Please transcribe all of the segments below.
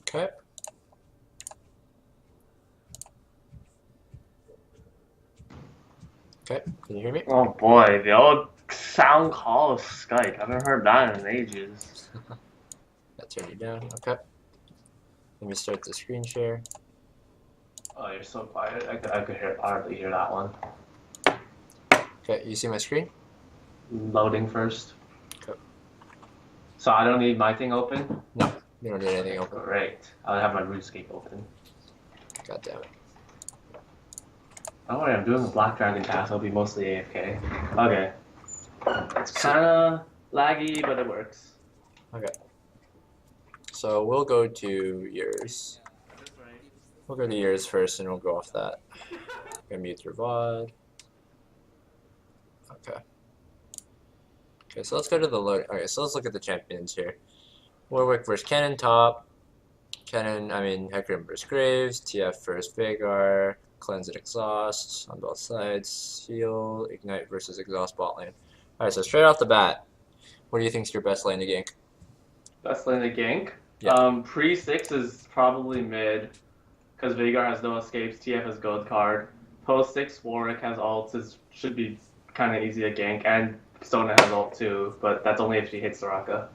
Okay. Okay, can you hear me? Oh boy, the old sound call of Skype. I haven't heard that in ages. I'll turn you down. Okay. Let me start the screen share. Oh, you're so quiet. I could hardly hear that one. Okay, you see my screen? Loading first. Okay. So I don't need my thing open? No, you don't need anything Okay, open. great. I'll have my RuneScape open. God damn it. Don't worry, I'm doing the Black Dragon task. I'll be mostly AFK. Okay. It's So, kinda laggy, but it works. okay. So we'll go to yours. We'll go to yours first and we'll go off that. Gonna mute your VOD. Okay. Okay, so let's go to the load. Okay, so let's look at the champions here. Warwick versus Cannon top. Hecarim versus Graves. TF versus Vagar. Cleanse and Exhaust on both sides. Heal, Ignite versus Exhaust bot lane. Alright, so straight off the bat, what do you think is your best lane to gank? Best lane to gank. Yeah. Pre-6 is probably mid, because Vagar has no escapes, TF has gold card. Post-6, Warwick has ults, it should be kind of easy to gank, and Sona has ult too, but that's only if she hits Soraka.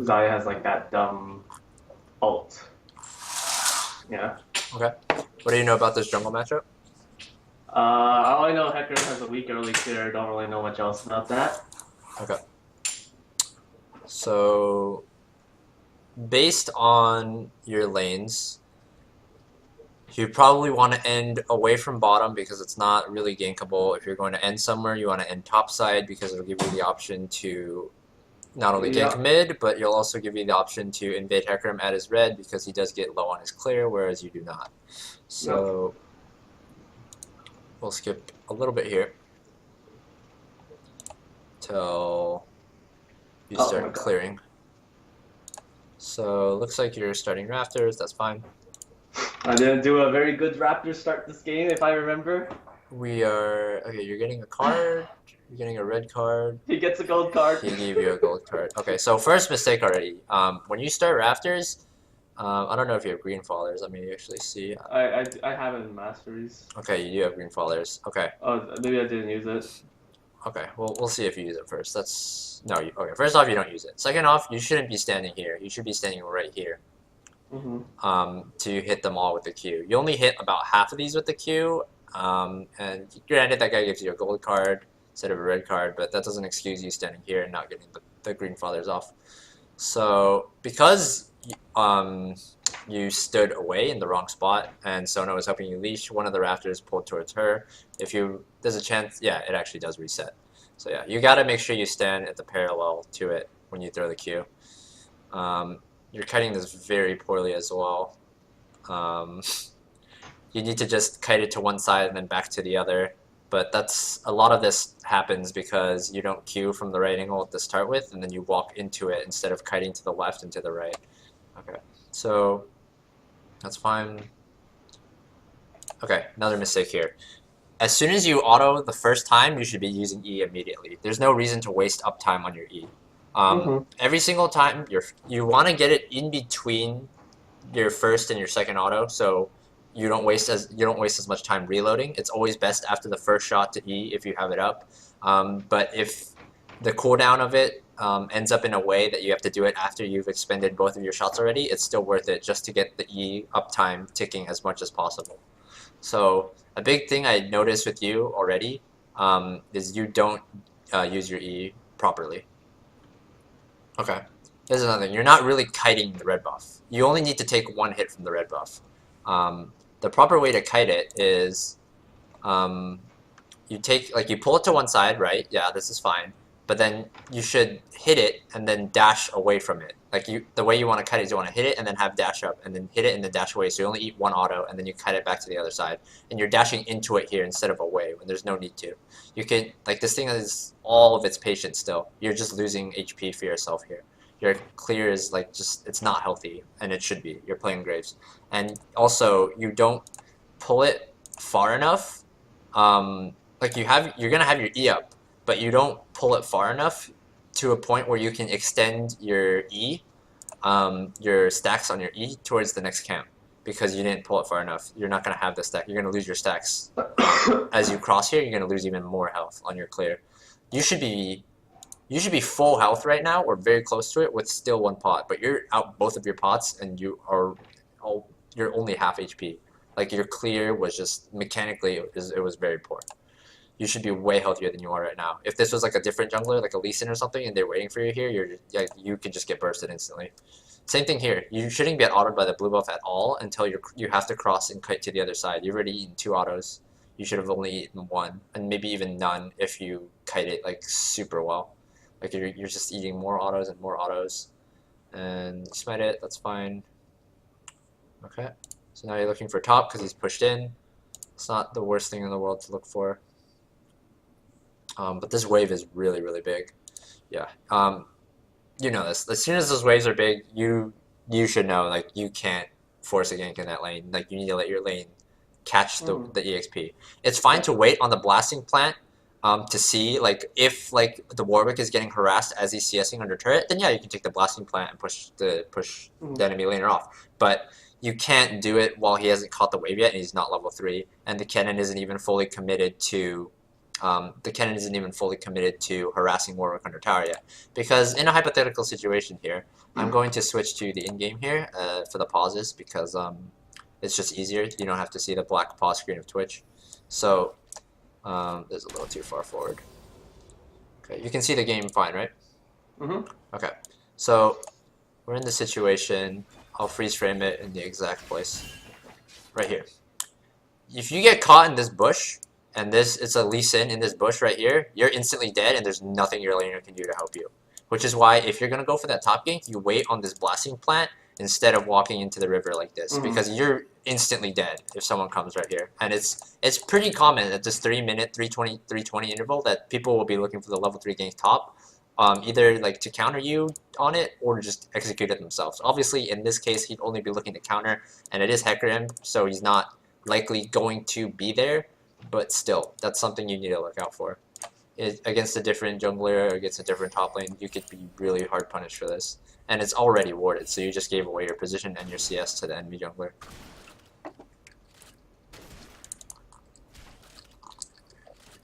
Zaya has like that dumb ult. Yeah. Okay. What do you know about this jungle matchup? All I know, Hecarim has a weak early clear, don't really know much else about that. Okay. So, based on your lanes, you probably want to end away from bottom because it's not really gankable. If you're going to end somewhere, you want to end top side because it'll give you the option to not only gank Yep. mid, but you'll also give you the option to invade Hecarim at his red because he does get low on his clear, whereas you do not. So we'll skip a little bit here till you start clearing. So looks like you're starting rafters, that's fine. I didn't do a very good Raptor start this game, if I remember. We are, okay, you're getting a card, you're getting a red card. He gets a gold card. He gave you a gold card. Okay, so first mistake already. When you start rafters, I don't know if you have green fallers. Let me actually see. I have it in Masteries. Okay, you do have green fallers. Okay. Oh, maybe I didn't use it. Okay, well, we'll see if you use it first. Okay, first off, you don't use it. Second off, you shouldn't be standing here. You should be standing right here. To hit them all with the Q. You only hit about half of these with the Q, and granted that guy gives you a gold card instead of a red card, but that doesn't excuse you standing here and not getting the green fathers off. So because you stood away in the wrong spot and Sona was helping you leash, one of the rafters pulled towards her. There's a chance, yeah, it actually does reset. So yeah, you gotta make sure you stand at the parallel to it when you throw the Q. You're kiting this very poorly as well. You need to just kite it to one side and then back to the other. But a lot of this happens because you don't Q from the right angle to start with, and then you walk into it instead of kiting to the left and to the right. Okay, so that's fine. Okay, another mistake here. As soon as you auto the first time, you should be using E immediately. There's no reason to waste uptime on your E. Every single time you want to get it in between your first and your second auto, so you don't waste as much time reloading. It's always best after the first shot to E if you have it up. But if the cooldown of it ends up in a way that you have to do it after you've expended both of your shots already, it's still worth it just to get the E uptime ticking as much as possible. So a big thing I noticed with you already is you don't use your E properly. Okay, here's another thing. You're not really kiting the red buff. You only need to take one hit from the red buff. The proper way to kite it is you pull it to one side, right? Yeah, this is fine. But then you should hit it and then dash away from it. The way you want to kite it is you want to hit it and then have dash up and then hit it and then dash away. So you only eat one auto and then you kite it back to the other side. And you're dashing into it here instead of away when there's no need to. You can, this thing is all of its patience still. You're just losing HP for yourself here. Your clear is it's not healthy, and it should be. You're playing Graves. And also, you don't pull it far enough. You're gonna have your E up, but you don't pull it far enough to a point where you can extend your E your stacks on your E towards the next camp because you didn't pull it far enough. You're not gonna have the stack. You're gonna lose your stacks. As you cross here, you're gonna lose even more health on your clear. You should be full health right now or very close to it with still one pot, but you're out both of your pots and you're only half HP. Like your clear was just mechanically it was very poor. You should be way healthier than you are right now. If this was like a different jungler, like a Lee Sin or something, and they're waiting for you here, you could just get bursted instantly. Same thing here. You shouldn't get autoed by the blue buff at all until you have to cross and kite to the other side. You've already eaten 2 autos. You should have only eaten 1, and maybe even none if you kite it like super well. Like you're just eating more autos and more autos, and you smite it. That's fine. Okay. So now you're looking for top because he's pushed in. It's not the worst thing in the world to look for. But this wave is really, really big. Yeah. You know this. As soon as those waves are big, you should know like you can't force a gank in that lane. Like you need to let your lane catch the EXP. It's fine to wait on the blasting plant to see like if like the Warwick is getting harassed as he's CSing under turret, then yeah, you can take the blasting plant and push the enemy laner off. But you can't do it while he hasn't caught the wave yet and he's not level 3, and the cannon isn't even fully committed to harassing Warwick under tower yet. Because in a hypothetical situation here, I'm going to switch to the in-game here for the pauses because it's just easier. You don't have to see the black pause screen of Twitch. So there's a little too far forward. Okay, you can see the game fine, right? Okay, so we're in the situation. I'll freeze frame it in the exact place. Right here. If you get caught in this bush, and it's a Lee Sin in this bush right here, you're instantly dead and there's nothing your laner can do to help you. Which is why if you're going to go for that top gank, you wait on this blasting plant instead of walking into the river like this, because you're instantly dead if someone comes right here. And it's pretty common at this 3-minute, 320 interval that people will be looking for the level 3 gank top, either like to counter you on it or just execute it themselves. Obviously, in this case, he'd only be looking to counter, and it is Hecarim, so he's not likely going to be there. But still, that's something you need to look out for. Against a different jungler or against a different top lane, you could be really hard punished for this. And it's already warded, so you just gave away your position and your CS to the enemy jungler.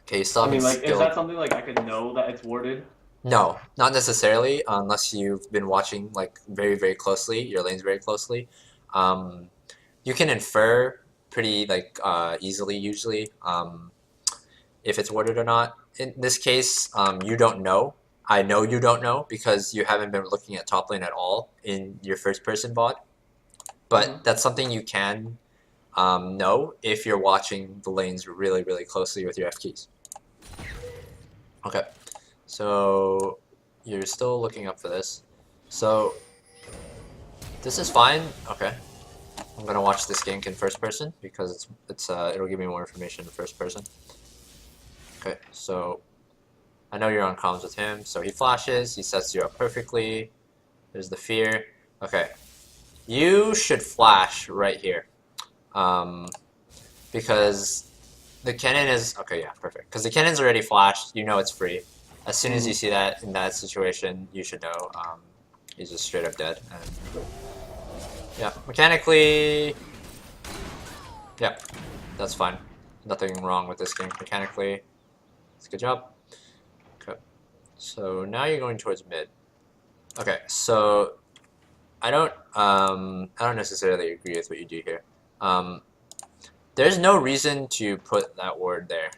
Okay, stop. I mean, like, is that something like I could know that it's warded? No, not necessarily, unless you've been watching like very, very closely, your lanes very closely. You can infer pretty like easily usually if it's warded or not. In this case, you don't know. I know you don't know because you haven't been looking at top lane at all in your first person VOD. But that's something you can know if you're watching the lanes really, really closely with your F keys. Okay, so you're still looking up for this. So this is fine. Okay. I'm gonna watch this gank in first person because it'll give me more information in first person. Okay, so I know you're on comms with him, so he flashes, he sets you up perfectly. There's the fear. Okay, you should flash right here, because the cannon is okay. Yeah, perfect. Because the cannon's already flashed. You know it's free. As soon as you see that in that situation, you should know he's just straight up dead. And yeah, mechanically, yeah, that's fine. Nothing wrong with this game mechanically. It's a good job. Okay, so now you're going towards mid. Okay, so I don't necessarily agree with what you do here. There's no reason to put that ward there.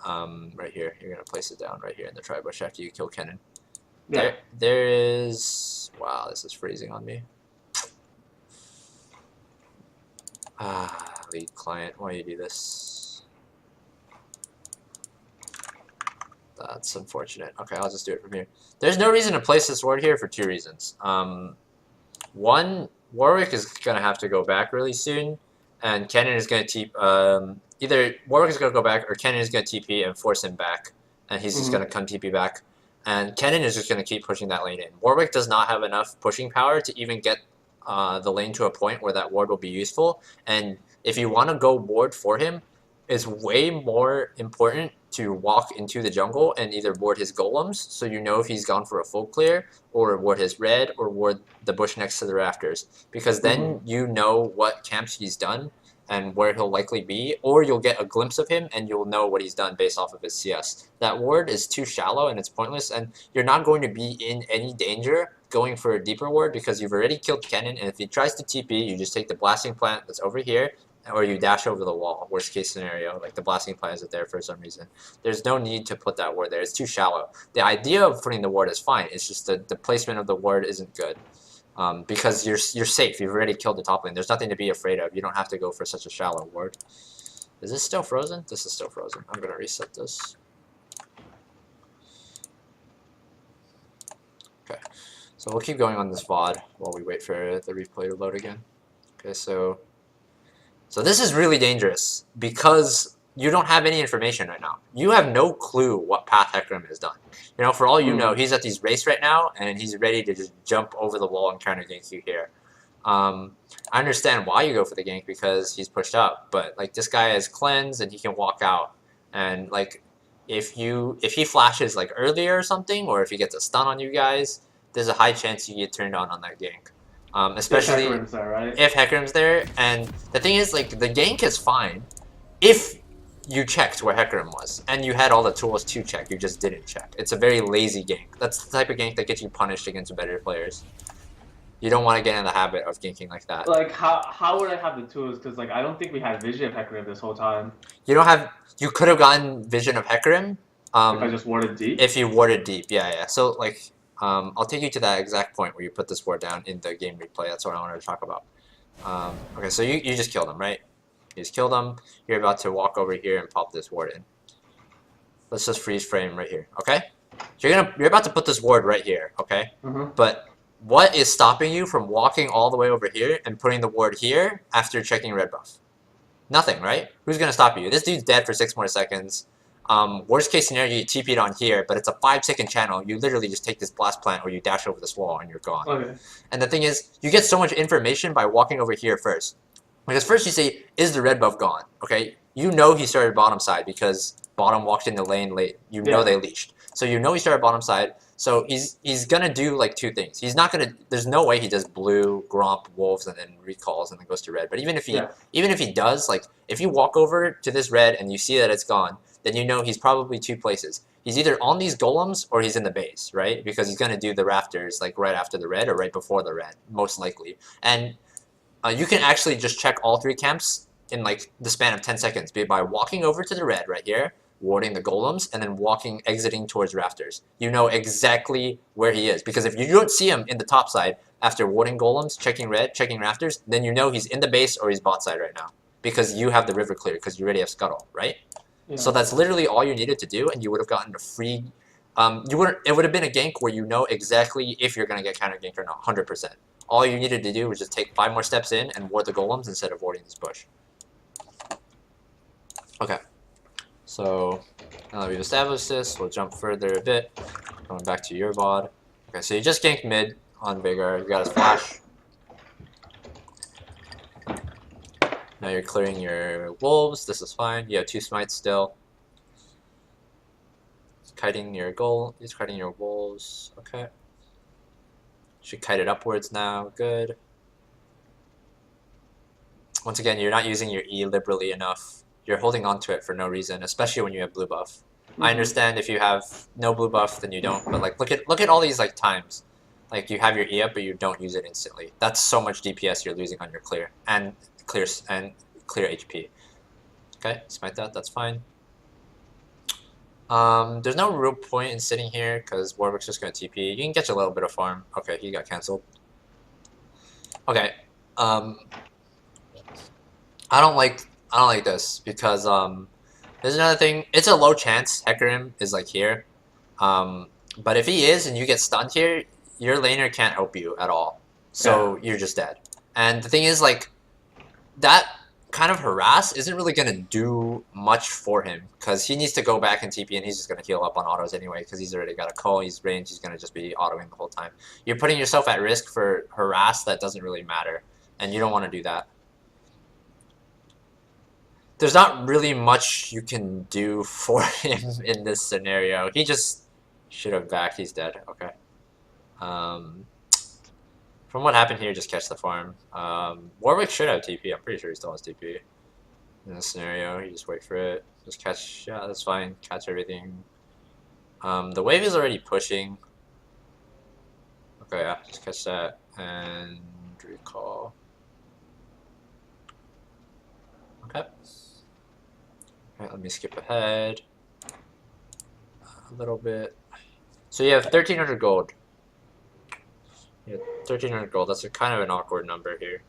Right here, you're gonna place it down right here in the tri-bush after you kill Kennen. Yeah. There is. Wow, this is freezing on me. Lead client, why you do this? That's unfortunate. Okay, I'll just do it from here. There's no reason to place this ward here for 2 reasons. One, Warwick is gonna have to go back really soon, and Kennen is gonna either Warwick is gonna go back or Kennen is gonna TP and force him back, and he's just gonna come TP back, and Kennen is just gonna keep pushing that lane in. Warwick does not have enough pushing power to even get the lane to a point where that ward will be useful, and if you want to go ward for him, it's way more important to walk into the jungle and either ward his golems, so you know if he's gone for a full clear, or ward his red, or ward the bush next to the rafters. Because then you know what camps he's done and where he'll likely be, or you'll get a glimpse of him and you'll know what he's done based off of his CS. That ward is too shallow and it's pointless, and you're not going to be in any danger going for a deeper ward because you've already killed Kennen, and if he tries to TP, you just take the blasting plant that's over here, or you dash over the wall, worst case scenario, like the blasting plant isn't there for some reason. There's no need to put that ward there, it's too shallow. The idea of putting the ward is fine, it's just the placement of the ward isn't good. Because you're safe, you've already killed the top lane, there's nothing to be afraid of, you don't have to go for such a shallow ward. Is this still frozen? This is still frozen. I'm gonna reset this. Okay, so we'll keep going on this VOD while we wait for the replay to load again. Okay, so this is really dangerous because you don't have any information right now. You have no clue what path Hecarim has done. You know, for all you know, he's at these race right now, and he's ready to just jump over the wall and counter gank you here. I understand why you go for the gank because he's pushed up, but like this guy has cleanse and he can walk out, and like if he flashes like earlier or something, or if he gets a stun on you guys, there's a high chance you get turned on that gank. Especially if Hecarim's there, right? If Hecarim's there, and the thing is, like, the gank is fine if you checked where Hecarim was, and you had all the tools to check, you just didn't check. It's a very lazy gank. That's the type of gank that gets you punished against better players. You don't want to get in the habit of ganking like that. Like, how would I have the tools? Because, like, I don't think we had vision of Hecarim this whole time. You could have gotten vision of Hecarim. If I just warded deep? If you warded deep, yeah. So, like, I'll take you to that exact point where you put this ward down in the game replay. That's what I wanted to talk about. Okay, so you just killed him, right? You just killed him. You're about to walk over here and pop this ward in. Let's just freeze frame right here, okay? You're about to put this ward right here, okay? But what is stopping you from walking all the way over here and putting the ward here after checking red buff? Nothing, right? Who's gonna stop you? This dude's dead for 6 more seconds. Worst case scenario, you TP'd on here, but it's a 5-second channel. You literally just take this blast plant or you dash over this wall and you're gone. Okay. And the thing is, you get so much information by walking over here first. Because first you say, is the red buff gone? Okay, you know he started bottom side because bottom walked in the lane late. You know they leashed. So you know he started bottom side. So he's gonna do like 2 things. He's not gonna. There's no way he does blue, Gromp, wolves, and then recalls and then goes to red. But even if he does, like if you walk over to this red and you see that it's gone, then you know he's probably 2 places. He's either on these golems or he's in the base, right? Because he's gonna do the rafters like right after the red or right before the red, most likely. And you can actually just check all 3 camps in like the span of 10 seconds by walking over to the red right here, warding the golems, and then exiting towards rafters. You know exactly where he is, because if you don't see him in the top side after warding golems, checking red, checking rafters, then you know he's in the base or he's bot side right now, because you have the river clear, because you already have scuttle, right? Yeah. So that's literally all you needed to do, and you would have gotten a free. It would have been a gank where you know exactly if you're gonna get counter ganked or not, 100%. All you needed to do was just take 5 more steps in and ward the golems instead of warding this bush. Okay. So now that we've established this, we'll jump further a bit. Going back to your VOD. Okay, so you just ganked mid on Vigor. You got his flash. Now you're clearing your wolves. This is fine. You have 2 smites still. Kiting your goal. He's kiting your wolves. Okay. Should kite it upwards now. Good. Once again, you're not using your E liberally enough. You're holding on to it for no reason, especially when you have blue buff. I understand if you have no blue buff, then you don't. But like, look at all these like times. Like you have your E up, but you don't use it instantly. That's so much DPS you're losing on your clear and clear HP. Okay, smite that. That's fine. There's no real point in sitting here because Warwick's just gonna TP. You can get a little bit of farm. Okay, he got cancelled. Okay. I don't like this because there's another thing. It's a low chance Hecarim is like here. But if he is and you get stunned here, your laner can't help you at all. So you're just dead. And the thing is, like, that kind of harass isn't really going to do much for him because he needs to go back and TP and he's just going to heal up on autos anyway because he's already got a call, he's range, he's going to just be autoing the whole time. You're putting yourself at risk for harass that doesn't really matter, and you don't want to do that. there's not really much you can do for him in this scenario. He just should have backed. He's dead. Okay. Um, from what happened here, just catch the farm. Warwick should have TP. I'm pretty sure he still has TP in this scenario. You just wait for it. Just catch. Yeah, that's fine. Catch everything. The wave is already pushing. Okay, yeah, just catch that and recall. Okay. Alright, let me skip ahead a little bit. So you have 1,300 gold. You have 1,300 gold. That's kind of an awkward number here.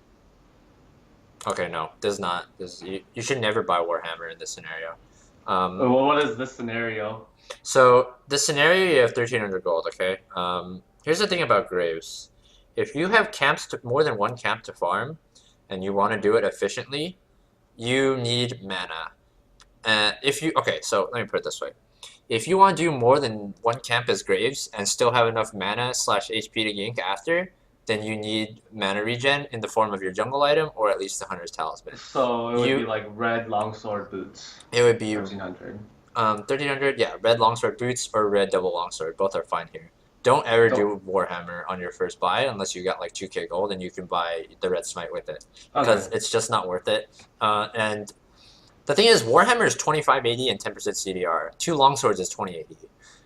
Okay, no, does not. You should never buy Warhammer in this scenario. Well, what is this scenario? So this scenario, you have 1,300 gold. Okay. Here's the thing about Graves. If you have camps more than one camp to farm, and you want to do it efficiently, you need mana. So let me put it this way. If you want to do more than one camp as Graves and still have enough mana / HP to gank after, then you need mana regen in the form of your jungle item or at least the Hunter's Talisman. So it would be like red longsword boots. It would be 1,300. 1,300, yeah, red longsword boots or red double longsword. Both are fine here. Don't ever do Warhammer on your first buy unless you got like 2k gold and you can buy the red smite with it. Because it's just not worth it. And the thing is, Warhammer is 2580 and 10% CDR. 2 longswords is 2080.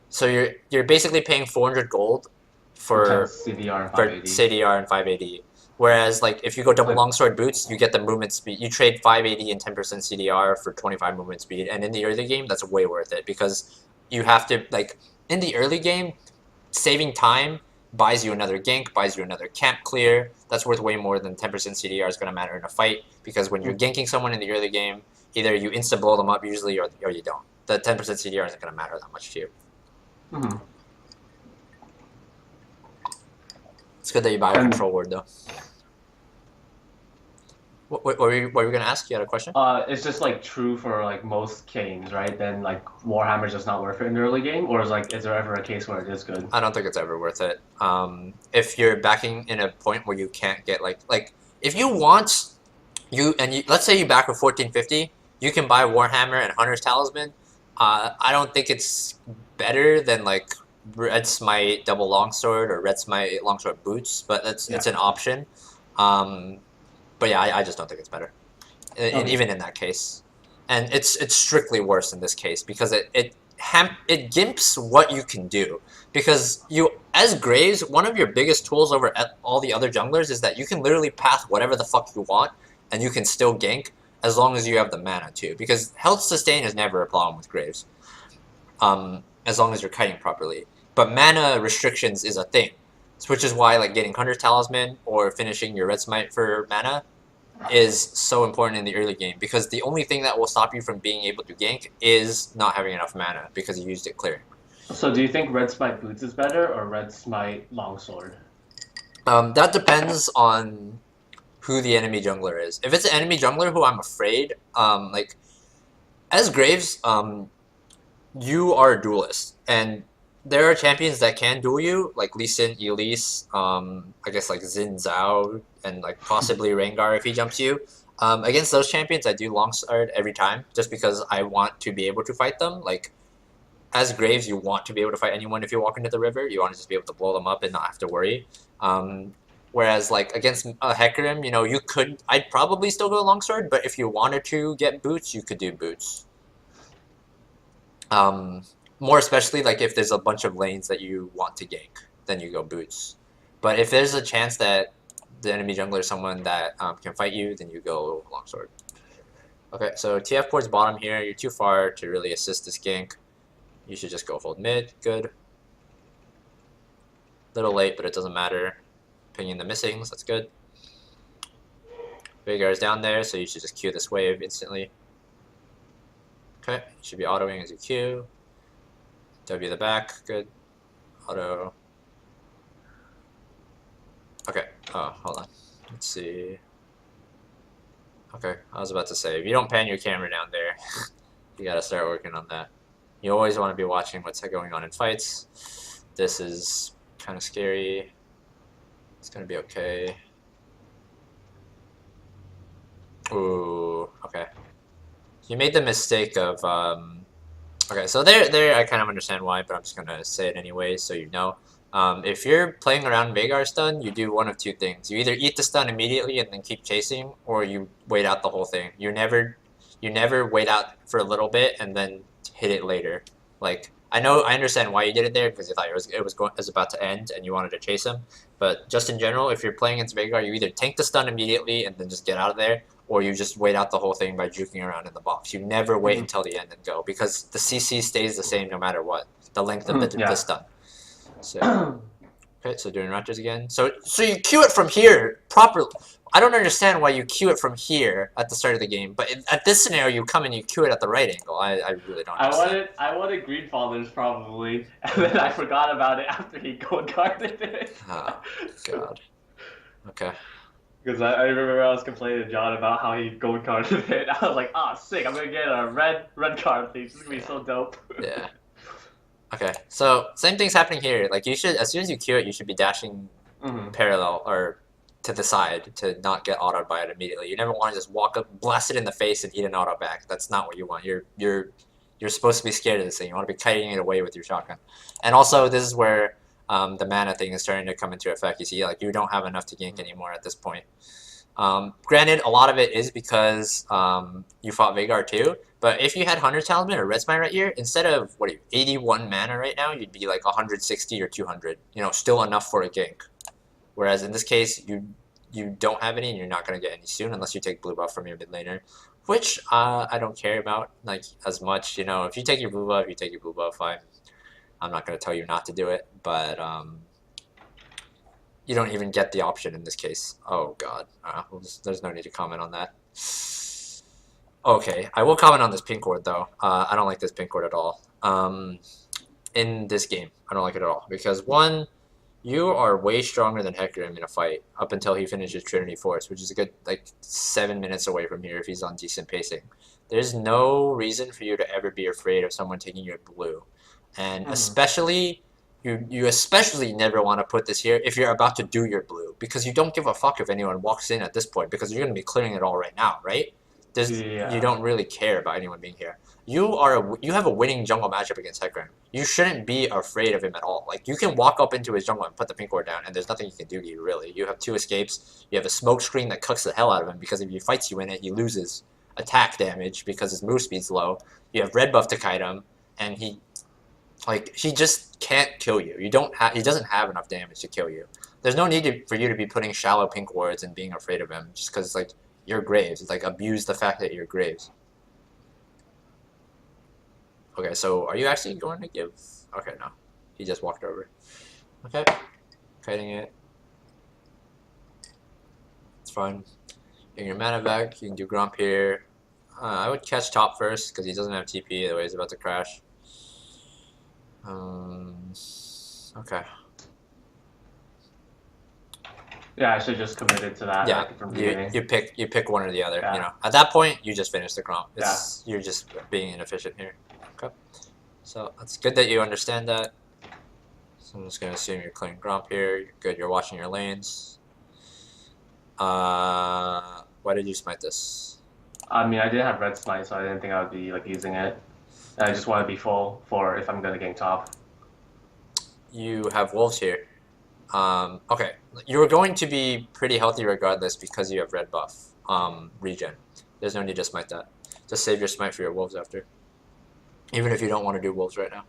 So you're basically paying 400 gold for CDR and 580. CDR and 580. Whereas like if you go double longsword boots, you get the movement speed. You trade 580 and 10% CDR for 25 movement speed, and in the early game, that's way worth it because you have to like in the early game, saving time buys you another gank, buys you another camp clear. That's worth way more than 10% CDR is going to matter in a fight because when you're ganking someone in the early game, either you insta blow them up usually or you don't. The 10% CDR isn't going to matter that much to you. Mm-hmm. It's good that you buy a control word though. What were you going to ask? You had a question? It's just like true for like most games, right? Then like Warhammer's just not worth it in the early game, or is there ever a case where it is good? I don't think it's ever worth it. If you're backing in a point where you can't get like if you want let's say you back with 1450, you can buy Warhammer and Hunter's Talisman. I don't think it's better than like Red Smite double longsword or Red Smite longsword boots, but it's an option. But yeah, I just don't think it's better, even in that case. And it's strictly worse in this case because it gimps what you can do. Because you, as Graves, one of your biggest tools over all the other junglers is that you can literally path whatever the fuck you want, and you can still gank as long as you have the mana too. Because health sustain is never a problem with Graves, as long as you're kiting properly. But mana restrictions is a thing, which is why like getting Hunter's Talisman or finishing your Red Smite for mana is so important in the early game, because the only thing that will stop you from being able to gank is not having enough mana because you used it clearing. So do you think Red Smite Boots is better or Red Smite Longsword? That depends on who the enemy jungler is. If it's an enemy jungler who I'm afraid, like as Graves, you are a duelist, and there are champions that can duel you, like Lee Sin, Elise, I guess like Xin Zhao, and like possibly Rengar if he jumps you. Against those champions, I do longsword every time, just because I want to be able to fight them. Like, as Graves, you want to be able to fight anyone if you walk into the river. You want to just be able to blow them up and not have to worry. Whereas, like, against Hecarim, you know, I'd probably still go longsword, but if you wanted to get boots, you could do boots. More especially, like, if there's a bunch of lanes that you want to gank, then you go boots. But if there's a chance that the enemy jungler is someone that can fight you, then you go longsword. Okay, so TF towards bottom here. You're too far to really assist this gank. You should just go hold mid. Good. Little late, but it doesn't matter. Pinging the missings, that's good. Veigar is down there, so you should just Q this wave instantly. Okay, you should be autoing as you Q. W the back, good. Auto. Okay, oh, hold on. Let's see. Okay, I was about to say, if you don't pan your camera down there, you gotta start working on that. You always want to be watching what's going on in fights. This is kind of scary. It's gonna be okay. Ooh, okay. You made the mistake of okay, so there I kind of understand why, but I'm just gonna say it anyway, so you know. If you're playing around Vagar stun, you do one of two things. You either eat the stun immediately and then keep chasing, or you wait out the whole thing. You never wait out for a little bit and then hit it later. Like I understand why you did it there because you thought it was about to end and you wanted to chase him. But just in general, if you're playing against Vagar, you either tank the stun immediately and then just get out of there, or you just wait out the whole thing by juking around in the box. You never wait until the end and go because the CC stays the same no matter what. The length of the stun. So okay, so doing Raptors again. So you cue it from here properly. I don't understand why you cue it from here at the start of the game, but at this scenario you come and you cue it at the right angle. I really don't understand. I wanted Green Fathers probably, and then I forgot about it after he gold guarded it. Oh god. Okay. Because I remember I was complaining to John about how he gold carded it. I was like, oh sick, I'm gonna get a red card, please. This is gonna be so dope. Yeah. Okay, so same thing's happening here. Like you should, as soon as you cue it, you should be dashing parallel or to the side to not get autoed by it immediately. You never want to just walk up, blast it in the face, and eat an auto back. That's not what you want. You're supposed to be scared of this thing. You want to be kiting it away with your shotgun. And also, this is where the mana thing is starting to come into effect. You see, like you don't have enough to gank anymore at this point. Granted, a lot of it is because you fought Vagar too, but if you had Hunter Talisman or Red Spine right here, instead of, 81 mana right now, you'd be like 160 or 200, you know, still enough for a gank. Whereas in this case, you don't have any and you're not going to get any soon unless you take blue buff from your mid laner, which I don't care about like as much, you know, if you take your blue buff, you take your blue buff, I'm not going to tell you not to do it, but you don't even get the option in this case. Oh god, there's no need to comment on that. Okay, I will comment on this pink ward though. I don't like this pink ward at all. In this game, I don't like it at all because one, you are way stronger than Hecarim in a fight up until he finishes Trinity Force, which is a good like 7 minutes away from here if he's on decent pacing. There's no reason for you to ever be afraid of someone taking your blue, and especially. You especially never want to put this here if you're about to do your blue, because you don't give a fuck if anyone walks in at this point, because you're going to be clearing it all right now, right? You don't really care about anyone being here. You have a winning jungle matchup against Hecarim. You shouldn't be afraid of him at all. Like, you can walk up into his jungle and put the pink ward down, and there's nothing he can do to you, really. You have 2 escapes. You have a smoke screen that cooks the hell out of him, because if he fights you in it, he loses attack damage because his move speed's low. You have red buff to kite him, and he just can't kill you. He doesn't have enough damage to kill you. There's no need for you to be putting shallow pink wards and being afraid of him just because like you're Graves. It's like abuse the fact that you're Graves. Okay, so are you actually going to give? Okay, no, he just walked over. Okay, kiting it. It's fine. Getting your mana back. You can do Grump here. I would catch top first because he doesn't have TP. The way he's about to crash. Okay. Yeah, I should just committed to that. Yeah, like, from beginning. you pick one or the other. Yeah. You know, at that point, you just finish the Gromp. You're just being inefficient here. Okay. So it's good that you understand that. So I'm just gonna assume you're clearing Gromp here. You're good. You're watching your lanes. Why did you smite this? I mean, I didn't have red smite, so I didn't think I would be like using it. I just want to be full for if I'm gonna gank top. You have wolves here. Okay, you're going to be pretty healthy regardless because you have red buff regen. There's no need to smite that. Just save your smite for your wolves after. Even if you don't want to do wolves right now.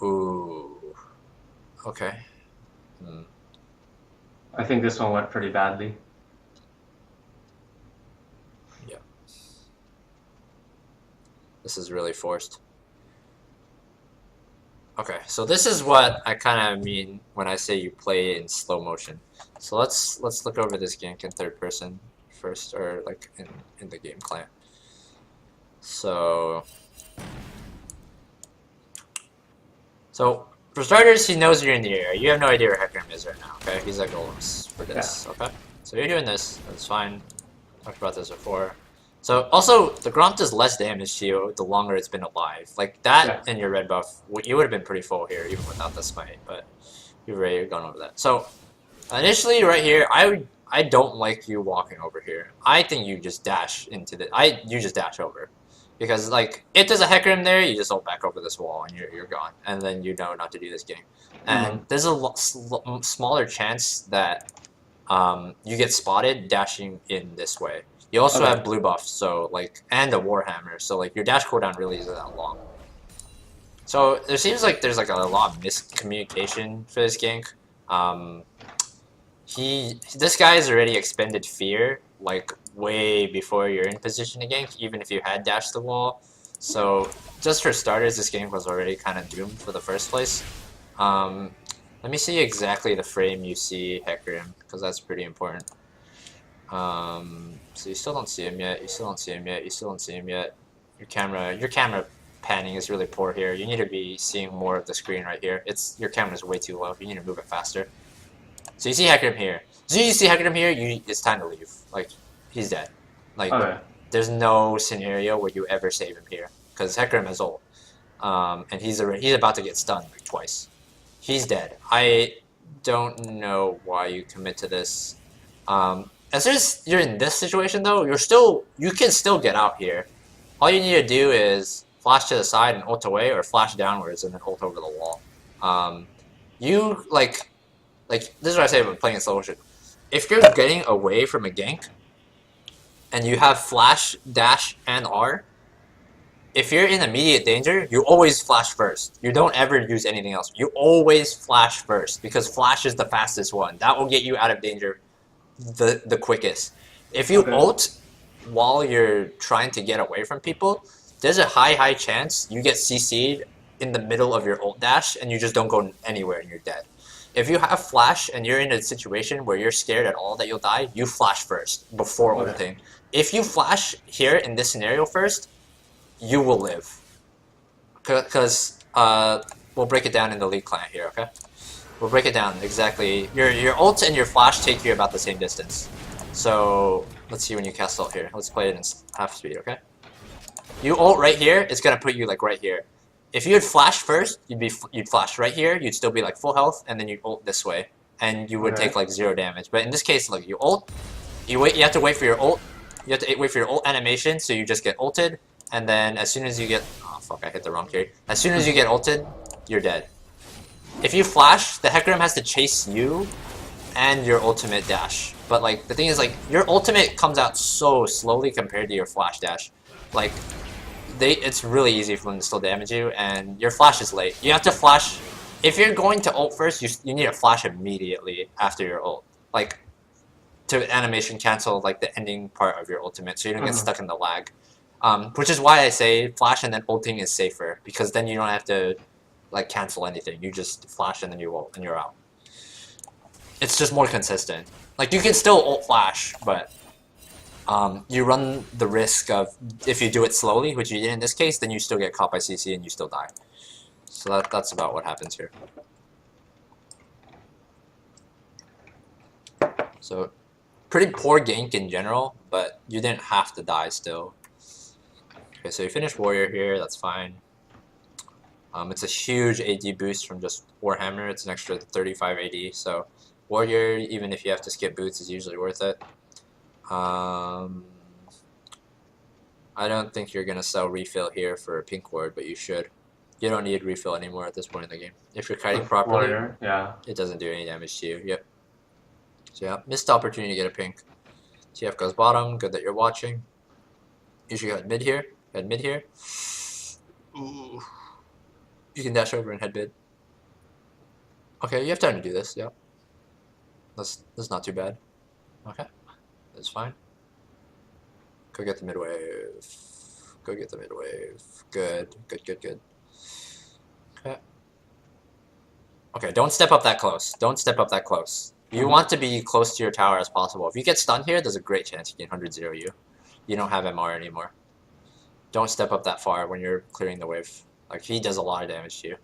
Ooh. Okay. I think this one went pretty badly. Yeah. This is really forced. Okay, so this is what I kind of mean when I say you play in slow motion. So let's look over this gank in third person first, or like in the game client. So for starters, he knows you're in the area. You have no idea where Hecarim is right now. Okay, he's like golems for this. Yeah. Okay, so you're doing this. That's fine. Talked about this before. So also, the Gromp does less damage to you the longer it's been alive. Like that and your red buff, you would have been pretty full here even without the smite, but you've already gone over that. So initially right here, I I don't like you walking over here. I think you just dash into the you just dash over. Because like if there's a Hecarim there, you just ult back over this wall and you're gone. And then you know not to do this game. And there's a smaller chance that you get spotted dashing in this way. You also have blue buff, so like, and a Warhammer, so like your dash cooldown really isn't that long. So there seems like there's like a lot of miscommunication for this gank. This guy has already expended fear like way before you're in position to gank, even if you had dashed the wall. So just for starters, this gank was already kind of doomed for the first place. Let me see exactly the frame you see Hecarim, because that's pretty important. So you still don't see him yet, you still don't see him yet, you still don't see him yet. Your camera panning is really poor here. You need to be seeing more of the screen right here. Your camera's way too low. You need to move it faster. So you see Hecarim here. So you see Hecarim here, it's time to leave. Like, he's dead. Like, there's no scenario where you ever save him here. Because Hecarim is old. And he's about to get stunned like twice. He's dead. I don't know why you commit to this. As soon as you're in this situation though, you can still get out here. All you need to do is flash to the side and ult away, or flash downwards and then ult over the wall. You like this is what I say about playing in slow motion. If you're getting away from a gank and you have flash, dash, and R, if you're in immediate danger, you always flash first. You don't ever use anything else. You always flash first, because flash is the fastest one. That will get you out of danger the quickest. If you ult while you're trying to get away from people, there's a high chance you get CC'd in the middle of your ult dash and you just don't go anywhere and you're dead. If you have flash and you're in a situation where you're scared at all that you'll die, you flash first before ulting. If you flash here in this scenario first, you will live. Because we'll break it down in the league client here, okay? We'll break it down exactly. Your ult and your flash take you about the same distance. So let's see when you cast ult here. Let's play it in half speed, okay? You ult right here, it's gonna put you like right here. If you had flash first, you'd flash right here. You'd still be like full health, and then you'd ult this way, and you would take like 0 damage. But in this case, like you ult, you have to wait for your ult. You have to wait for your ult animation, so you just get ulted, and then as soon as you get, oh fuck, I hit the wrong carry. As soon as you get ulted, you're dead. If you flash, the Hecarim has to chase you and your ultimate dash. But like the thing is, like your ultimate comes out so slowly compared to your flash dash. Like it's really easy for them to still damage you, and your flash is late. You have to flash. If you're going to ult first, you need to flash immediately after your ult, like to animation cancel like the ending part of your ultimate, so you don't get stuck in the lag. Which is why I say flash and then ulting is safer, because then you don't have to like cancel anything. You just flash and then you ult and you're out. It's just more consistent. Like you can still ult flash, but you run the risk of, if you do it slowly, which you did in this case, then you still get caught by CC and you still die. So that's about what happens here. So pretty poor gank in general, but you didn't have to die still. Okay, so you finish Warrior here, that's fine. It's a huge AD boost from just Warhammer. It's an extra 35 AD, so Warrior, even if you have to skip boots, is usually worth it. I don't think you're gonna sell refill here for a pink ward, but you should. You don't need refill anymore at this point in the game. If you're kiting properly, it doesn't do any damage to you. Yep. So yeah, missed opportunity to get a pink. TF goes bottom. Good that you're watching. You should head mid here. Head mid here. Ooh. You can dash over and head mid. Okay, you have time to do this. Yep. That's not too bad. Okay. That's fine. Go get the mid wave. Go get the mid wave. Good. Good. Okay. Okay, don't step up that close. Don't step up that close. You want to be close to your tower as possible. If you get stunned here, there's a great chance you can 100-0 you. You don't have MR anymore. Don't step up that far when you're clearing the wave. Like, he does a lot of damage to you.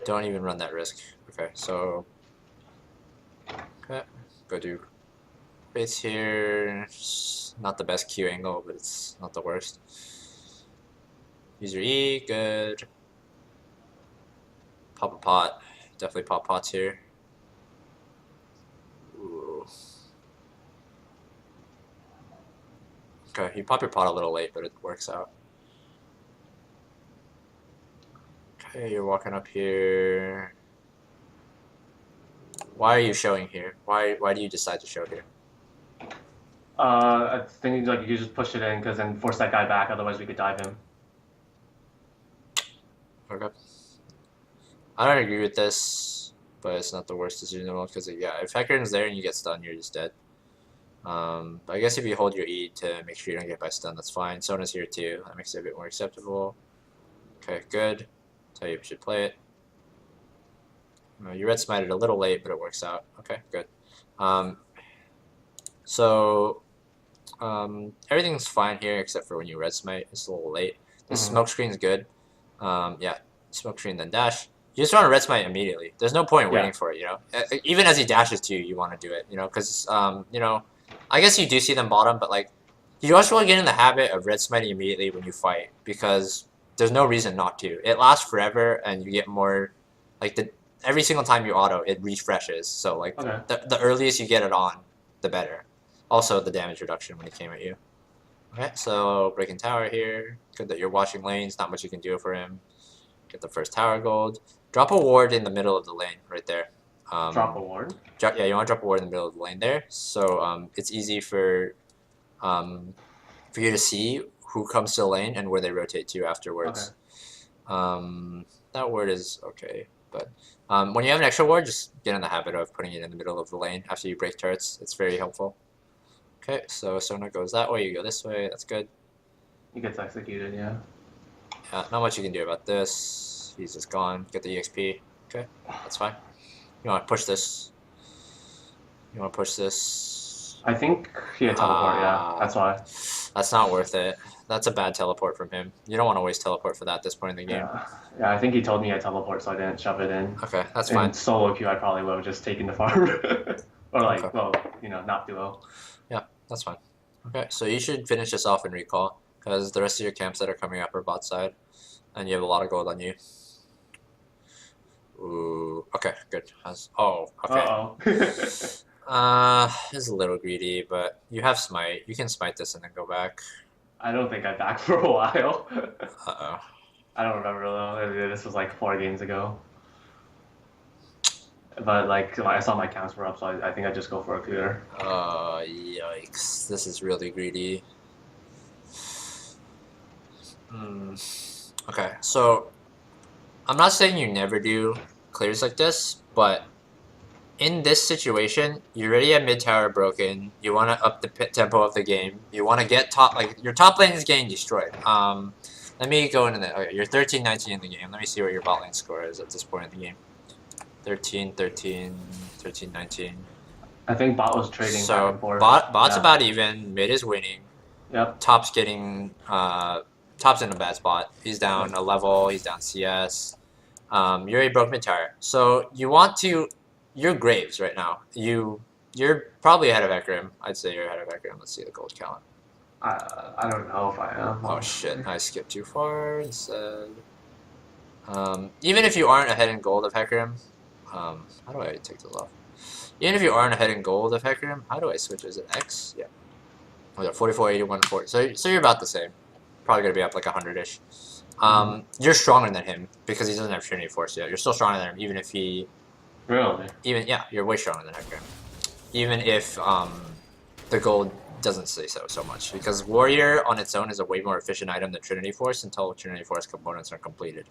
Don't even run that risk. Okay, so... Okay, go do base here. Not the best Q angle, but it's not the worst. Use your E, good. Pop a pot. Definitely pop pots here. Ooh. Okay, you pop your pot a little late, but it works out. Okay, you're walking up here. Why are you showing here? Why do you decide to show here? I think like you just push it in because then force that guy back. Otherwise, we could dive him. Okay. I don't agree with this, but it's not the worst decision in the world because yeah, if Hecarim's there and you get stunned, you're just dead. But I guess if you hold your E to make sure you don't get by stun, that's fine. Sona's here too. That makes it a bit more acceptable. Okay, good. That's how you should play it. You red smited a little late, but it works out. Okay, good. Everything's fine here except for when you red smite. It's a little late. The smoke screen's good. Yeah, smoke screen then dash. You just want to red smite immediately. There's no point in waiting for it, you know. Even as he dashes to you, you want to do it, you know, because you know, I guess you do see them bottom, but like, you just want to get in the habit of red smiting immediately when you fight because there's no reason not to. It lasts forever, and you get more, like every single time you auto, it refreshes. So like, the earliest you get it on, the better. Also, the damage reduction when he came at you. Okay, so breaking tower here. Good that you're watching lanes. Not much you can do for him. Get the first tower gold. Drop a ward in the middle of the lane, right there. Drop a ward? Yeah, you want to drop a ward in the middle of the lane there. So it's easy for you to see who comes to the lane and where they rotate to afterwards. That ward is okay, but when you have an extra ward, just get in the habit of putting it in the middle of the lane after you break turrets. It's very helpful. Okay, so Sona goes that way, you go this way, that's good. He gets executed, yeah. Yeah, not much you can do about this. He's just gone. Get the EXP. Okay, that's fine. You want to push this. You want to push this. I think he had teleport, yeah. That's why. That's not worth it. That's a bad teleport from him. You don't want to waste teleport for that at this point in the game. Yeah, I think he told me I teleport, so I didn't shove it in. Okay, that's fine. Solo queue, I probably would have just taken the farm. Or like, well, you know, not duo. Yeah, that's fine. Okay, so you should finish this off in recall, because the rest of your camps that are coming up are bot side, and you have a lot of gold on you. Ooh, okay, good. Oh, okay. Uh-oh. It's a little greedy, but you have smite. You can smite this and then go back. I don't think I'm back for a while. Uh-oh. I don't remember though. This was like 4 games ago. But like I saw my counts were up, so I think I just go for a clear. Yikes! This is really greedy. Okay, so I'm not saying you never do clears like this, but in this situation, you already have mid tower broken. You want to up the tempo of the game. You want to get top, like your top lane is getting destroyed. Let me go into that. Okay, you're 13-19 in the game. Let me see what your bot lane score is at this point in the game. 13, 13, 13, 19. I think bot was trading back and forth. Bot's about even. Mid is winning. Yep. Top's getting Top's in a bad spot. He's down a level. He's down CS. You already broke mid tower. So you want to. You're Graves right now. You're probably ahead of Hecarim. I'd say you're ahead of Hecarim. Let's see the gold count. I don't know if I am. Oh shit! I skipped too far instead. Even if you aren't ahead in gold of Hecarim, how do I take this off? Even if you aren't ahead in gold of Hecarim, how do I switch? Is it X? Yeah. Oh, 44, 81, 40. So you're about the same. Probably gonna be up like 100-ish. You're stronger than him because he doesn't have Trinity Force yet. You're still stronger than him, even if he. Really? Yeah, you're way stronger than Hecarim. Even if the gold doesn't say so much, because Warrior on its own is a way more efficient item than Trinity Force until Trinity Force components are completed.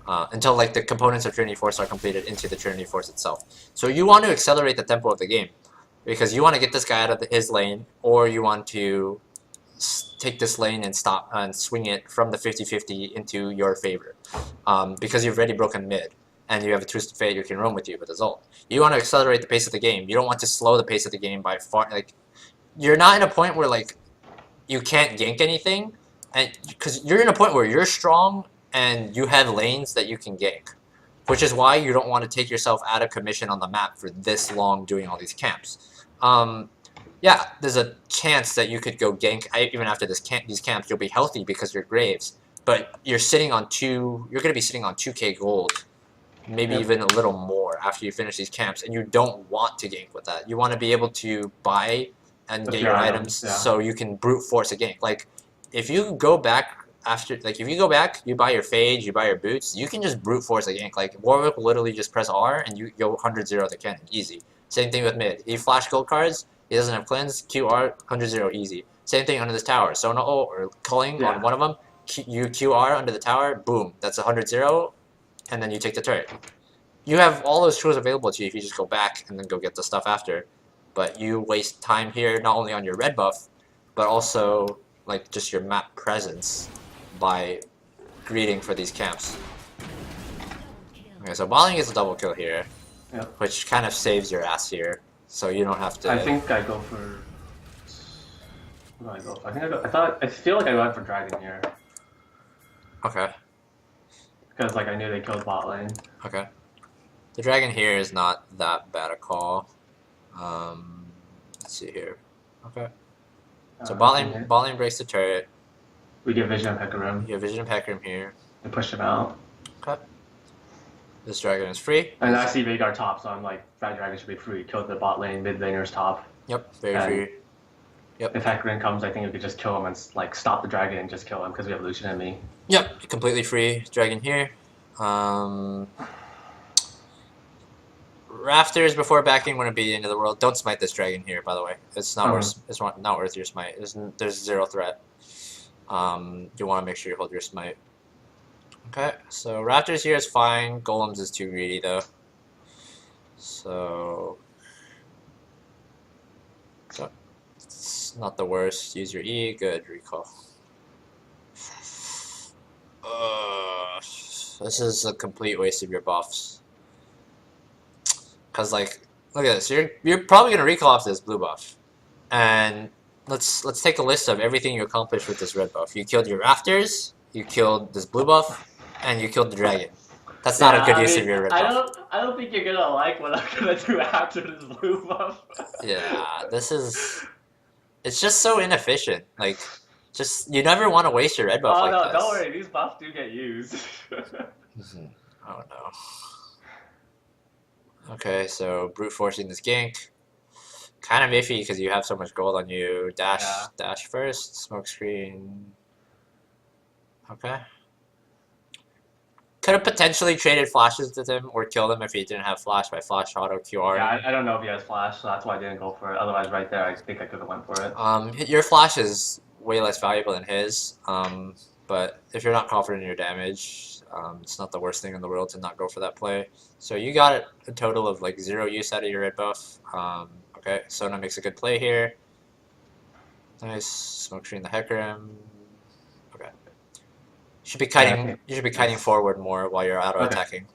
Until like the components of Trinity Force are completed into the Trinity Force itself. So you want to accelerate the tempo of the game, because you want to get this guy out of his lane, or you want to take this lane and stop and swing it from the 50-50 into your favor, because you've already broken mid. And you have a Twisted Fate you can roam with you with his ult. You want to accelerate the pace of the game. You don't want to slow the pace of the game by far. Like, you're not in a point where like you can't gank anything, and because you're in a point where you're strong and you have lanes that you can gank, which is why you don't want to take yourself out of commission on the map for this long doing all these camps. Yeah, there's a chance that you could go gank even after these camps. You'll be healthy because you're Graves, but you're sitting on You're going to be sitting on 2k gold. Maybe even a little more after you finish these camps, and you don't want to gank with that. You want to be able to buy and With get your your items, items, yeah. so you can brute force a gank. Like, if you go back after, like, if you go back, you buy your Phage, you buy your boots, you can just brute force a gank. Like, Warwick will literally just press R and you go 100-0 the cannon, easy. Same thing with mid. He flash gold cards, he doesn't have cleanse, QR, 100-0 easy. Same thing under this tower. Sona ult or culling on one of them, you QR under the tower, boom, that's 100-0, and then you take the turret. You have all those tools available to you if you just go back and then go get the stuff after. But you waste time here not only on your red buff, but also like just your map presence by greeting for these camps. Okay, so Bali gets a double kill here, Yep. which kind of saves your ass here, so you don't have to. I think I go for. What do I go for? I feel like I went for dragon here Okay. because like I knew they killed bot lane. Okay. The dragon here is not that bad a call. Let's see here. Okay. So bot lane breaks the turret. We get vision of Hecarim. You have vision of Hecarim here. And push him out. Okay. This dragon is free. And I see Veigar top, so I'm like, that dragon should be free. Kill the bot lane, mid laner's top. Yep, very free. Yep. If Hecarim comes, I think we could just kill him and like stop the dragon and just kill him because we have Lucian and me. Yep, completely free dragon here. Rafters before backing wouldn't be the end of the world. Don't smite this dragon here, by the way. It's not worth. It's not worth your smite. There's zero threat. You want to make sure you hold your smite. Okay, so Raptors here is fine. Golems is too greedy though. So it's not the worst. Use your E. Good recall. This is a complete waste of your buffs. Cause like, look at this. You're probably gonna recall off this blue buff, and let's take a list of everything you accomplished with this red buff. You killed your Rafters. You killed this blue buff. And you killed the dragon. That's not a good use of your red buff. I don't think you're gonna like what I'm gonna do after this blue buff. Yeah, this is. It's just so inefficient. Like, just you never want to waste your red buff like this. Oh no, don't worry. These buffs do get used. Oh no. Okay, so brute forcing this gank. Kind of iffy because you have so much gold on you. Dash first. Smoke screen. Okay. Could have potentially traded flashes with him or killed him if he didn't have flash by flash auto QR. Yeah, I don't know if he has flash, so that's why I didn't go for it. Otherwise, right there, I think I could have went for it. Your flash is way less valuable than his. But if you're not confident in your damage, it's not the worst thing in the world to not go for that play. So you got a total of like 0 use out of your red buff. Okay, Sona makes a good play here. Nice smoke screen the Hecarim. Okay. You should be kiting forward more while you're auto attacking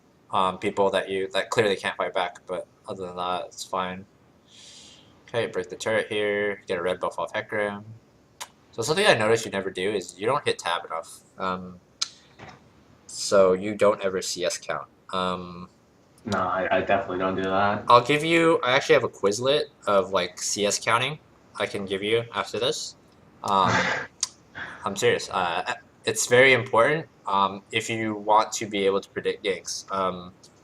people that clearly can't fight back. But other than that, it's fine. Okay, break the turret here. Get a red buff off Hecarim. So something I noticed you never do is you don't hit tab enough. So you don't ever CS count. No, I definitely don't do that. I'll give you. I actually have a Quizlet of like CS counting. I can give you after this. I'm serious. It's very important if you want to be able to predict ganks.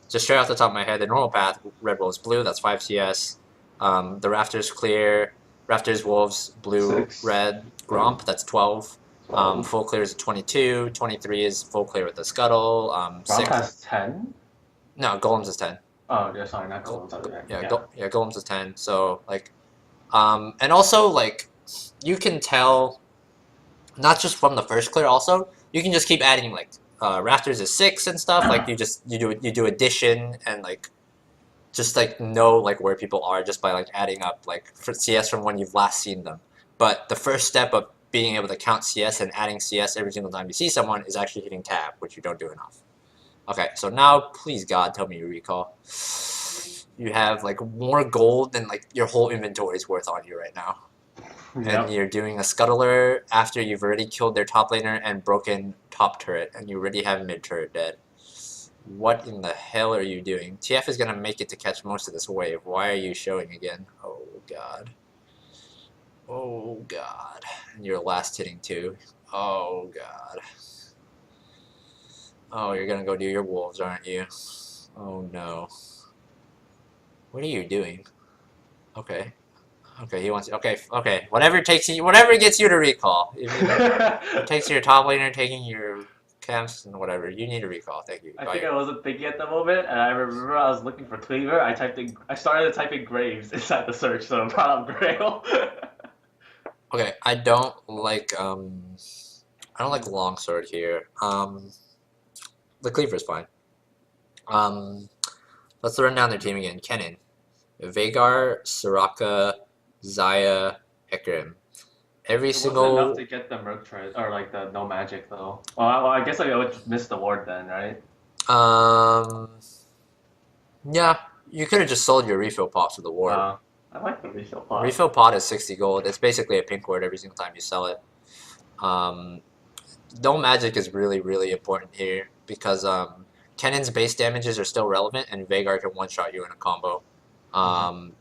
Just straight off the top of my head, the normal path, red, wolves, blue, that's 5 CS. The rafters clear, rafters, wolves, blue, 6. red, gromp, that's 12. Full clear is 22, 23 is full clear with the scuttle. Gromp has 10? No, golems is 10. Oh, yeah, sorry, not golems. Okay. Yeah, golems is 10. So, like, and also, like, you can tell, not just from the first clear. Also, you can just keep adding like rafters is 6 and stuff. Like you do addition and like just like know like where people are just by like adding up like for CS from when you've last seen them. But the first step of being able to count CS and adding CS every single time you see someone is actually hitting tab, which you don't do enough. Okay, so now please God tell me you recall. You have like more gold than like your whole inventory is worth on you right now. And you're doing a scuttler after you've already killed their top laner and broken top turret, and you already have mid turret dead. What in the hell are you doing? TF is gonna make it to catch most of this wave. Why are you showing again? Oh god. Oh god. And you're last hitting too. Oh god. Oh, you're gonna go do your wolves, aren't you? Oh no. What are you doing? Okay. Okay, he wants. Okay, okay. Whatever takes you, whatever gets you to recall. If it takes your top laner, taking your camps and whatever, you need a recall. Thank you. I Bye. think I wasn't thinking at the moment, and I remember I was looking for Cleaver. I started typing Graves inside the search, so I brought up Grail. Okay, I don't like longsword here. The cleaver's fine. Um, let's run down their team again. Kennen, Vhagar, Soraka, Zaya, Hecarim. Every It wasn't enough single to get the Merc Tread, or like the no magic though. Well, I guess I would miss the ward then, right? um yeah, you could have just sold your refill pot for the ward. I like the refill pot. Refill pot is 60 gold. It's basically a pink ward every single time you sell it. No magic is really, really important here because Kennen's base damages are still relevant and Vhagar can one-shot you in a combo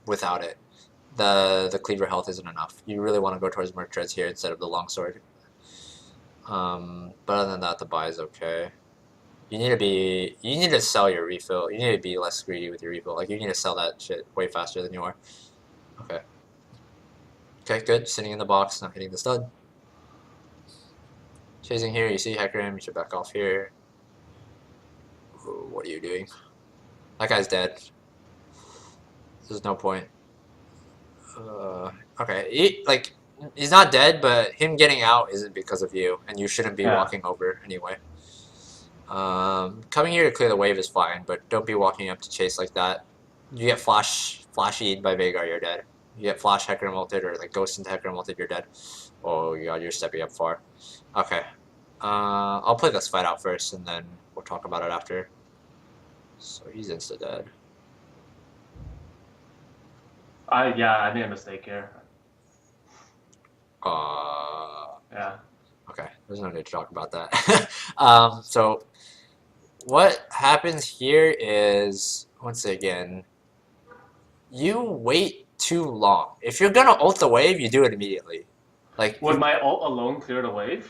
without it. The cleaver health isn't enough. You really want to go towards Merc Treads here instead of the longsword. But other than that, the buy is okay. You need to sell your refill. You need to be less greedy with your refill. Like, you need to sell that shit way faster than you are. Okay. Okay, good. Sitting in the box, not hitting the stud. Chasing here, you see Hecarim, you should back off here. Ooh, what are you doing? That guy's dead. There's no point. Okay, he's not dead, but him getting out isn't because of you, and you shouldn't be walking over anyway. Coming here to clear the wave is fine, but don't be walking up to chase like that. You get flashied by Vhagar, you're dead. You get flash Hecarim ulted or like ghost into Hecarim ulted, you're dead. Oh god, you're stepping up far. Okay. I'll play this fight out first, and then we'll talk about it after. So he's insta dead. I made a mistake here. Yeah. Okay, there's no need to talk about that. So what happens here is, once again, you wait too long. If you're gonna ult the wave, you do it immediately. Like, would my ult alone clear the wave?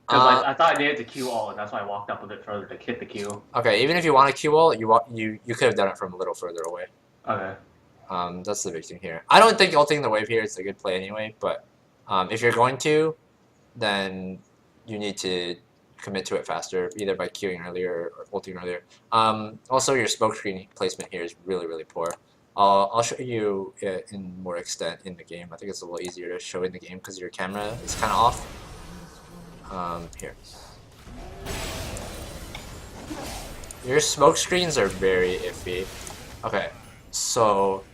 Because I thought I needed to Q ult, and that's why I walked up a bit further to hit the Q. Okay, even if you want to Q ult, you could have done it from a little further away. Okay. That's the big thing here. I don't think ulting the wave here is a good play anyway, but if you're going to, then you need to commit to it faster, either by queuing earlier or ulting earlier. Also, your smoke screen placement here is really, really poor. I'll show you it in more extent in the game. I think it's a little easier to show in the game because your camera is kind of off. Here. Your smoke screens are very iffy. Okay, so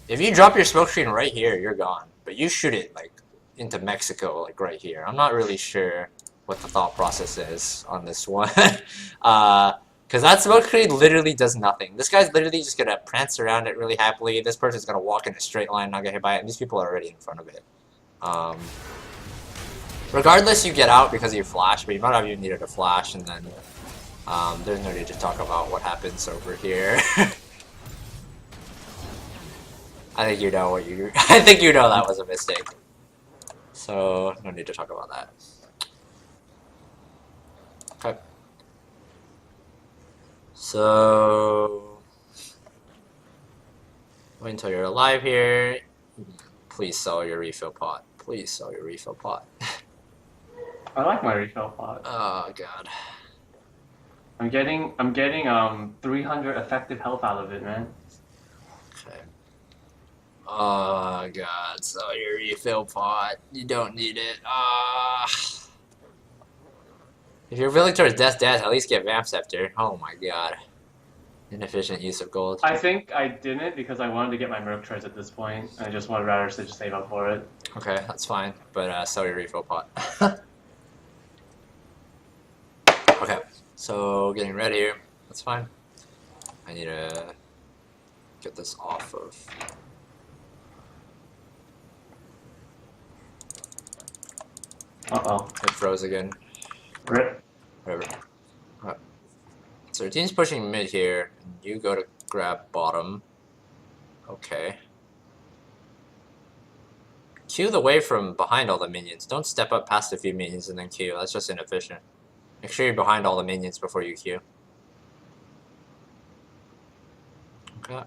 if you drop your smoke screen right here, you're gone. But you shoot it like into Mexico, like right here. I'm not really sure what the thought process is on this one. Because that smoke screen literally does nothing. This guy's literally just gonna prance around it really happily. This person's gonna walk in a straight line, not get hit by it, and these people are already in front of it. Regardless, you get out because you flash, but you might have even needed a flash, and then there's no need to talk about what happens over here. I think you know what you. I think you know that was a mistake. So no need to talk about that. Okay. So wait until you're alive here. Please sell your refill pot. Please sell your refill pot. I like my refill pot. Oh god. I'm getting 300 effective health out of it, man. Okay. Oh god, sell your refill pot. You don't need it. If you're willing towards death, at least get Vamp Scepter. Oh my god. Inefficient use of gold. I think I didn't because I wanted to get my Merc Treads at this point, and I just wanted rather to just save up for it. Okay, that's fine, but sell your refill pot. Okay, so getting red here. That's fine. I need to get this off of. Uh-oh. It froze again. Rip. Whatever. Okay. So your team's pushing mid here, and you go to grab bottom. Okay. Q the wave from behind all the minions. Don't step up past a few minions and then Q. That's just inefficient. Make sure you're behind all the minions before you Q. Okay.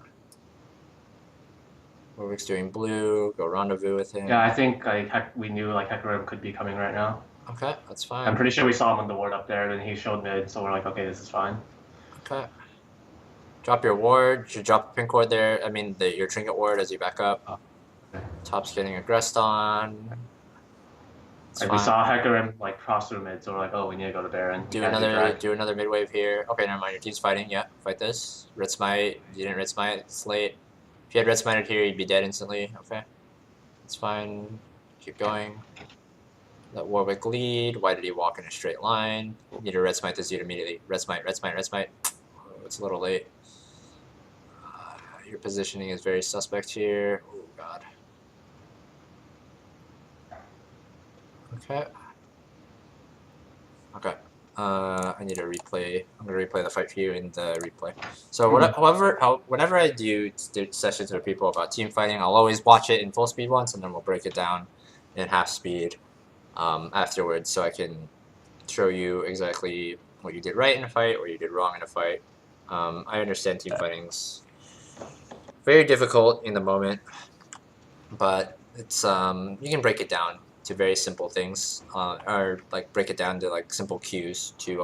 Warwick's doing blue. Go rendezvous with him. Yeah, I think like we knew like Hecarim could be coming right now. Okay, that's fine. I'm pretty sure we saw him on the ward up there, and he showed mid, so we're like, okay, this is fine. Okay. Drop your ward. You drop the pink ward there. I mean, your trinket ward as you back up. Okay. Top's getting aggressed on. Like we saw Hecarim like cross through mid, so we're like, oh, we need to go to Baron. Do another mid wave here. Okay, never mind. Your team's fighting. Yeah, fight this. Red smite. You didn't red smite. It's late. If you had red smited here, you'd be dead instantly. Okay, it's fine. Keep going. Let Warwick lead. Why did he walk in a straight line? You need to red smite this dude immediately. Red smite. Red smite. Red smite. Oh, it's a little late. Your positioning is very suspect here. Oh god. Okay. Okay. I need to replay. I'm gonna replay the fight for you in the replay. So whenever I do sessions with people about team fighting, I'll always watch it in full speed once, and then we'll break it down in half speed afterwards, so I can show you exactly what you did right in a fight, what you did wrong in a fight. I understand team fighting's very difficult in the moment, but it's you can break it down to very simple things, or like break it down to like simple cues to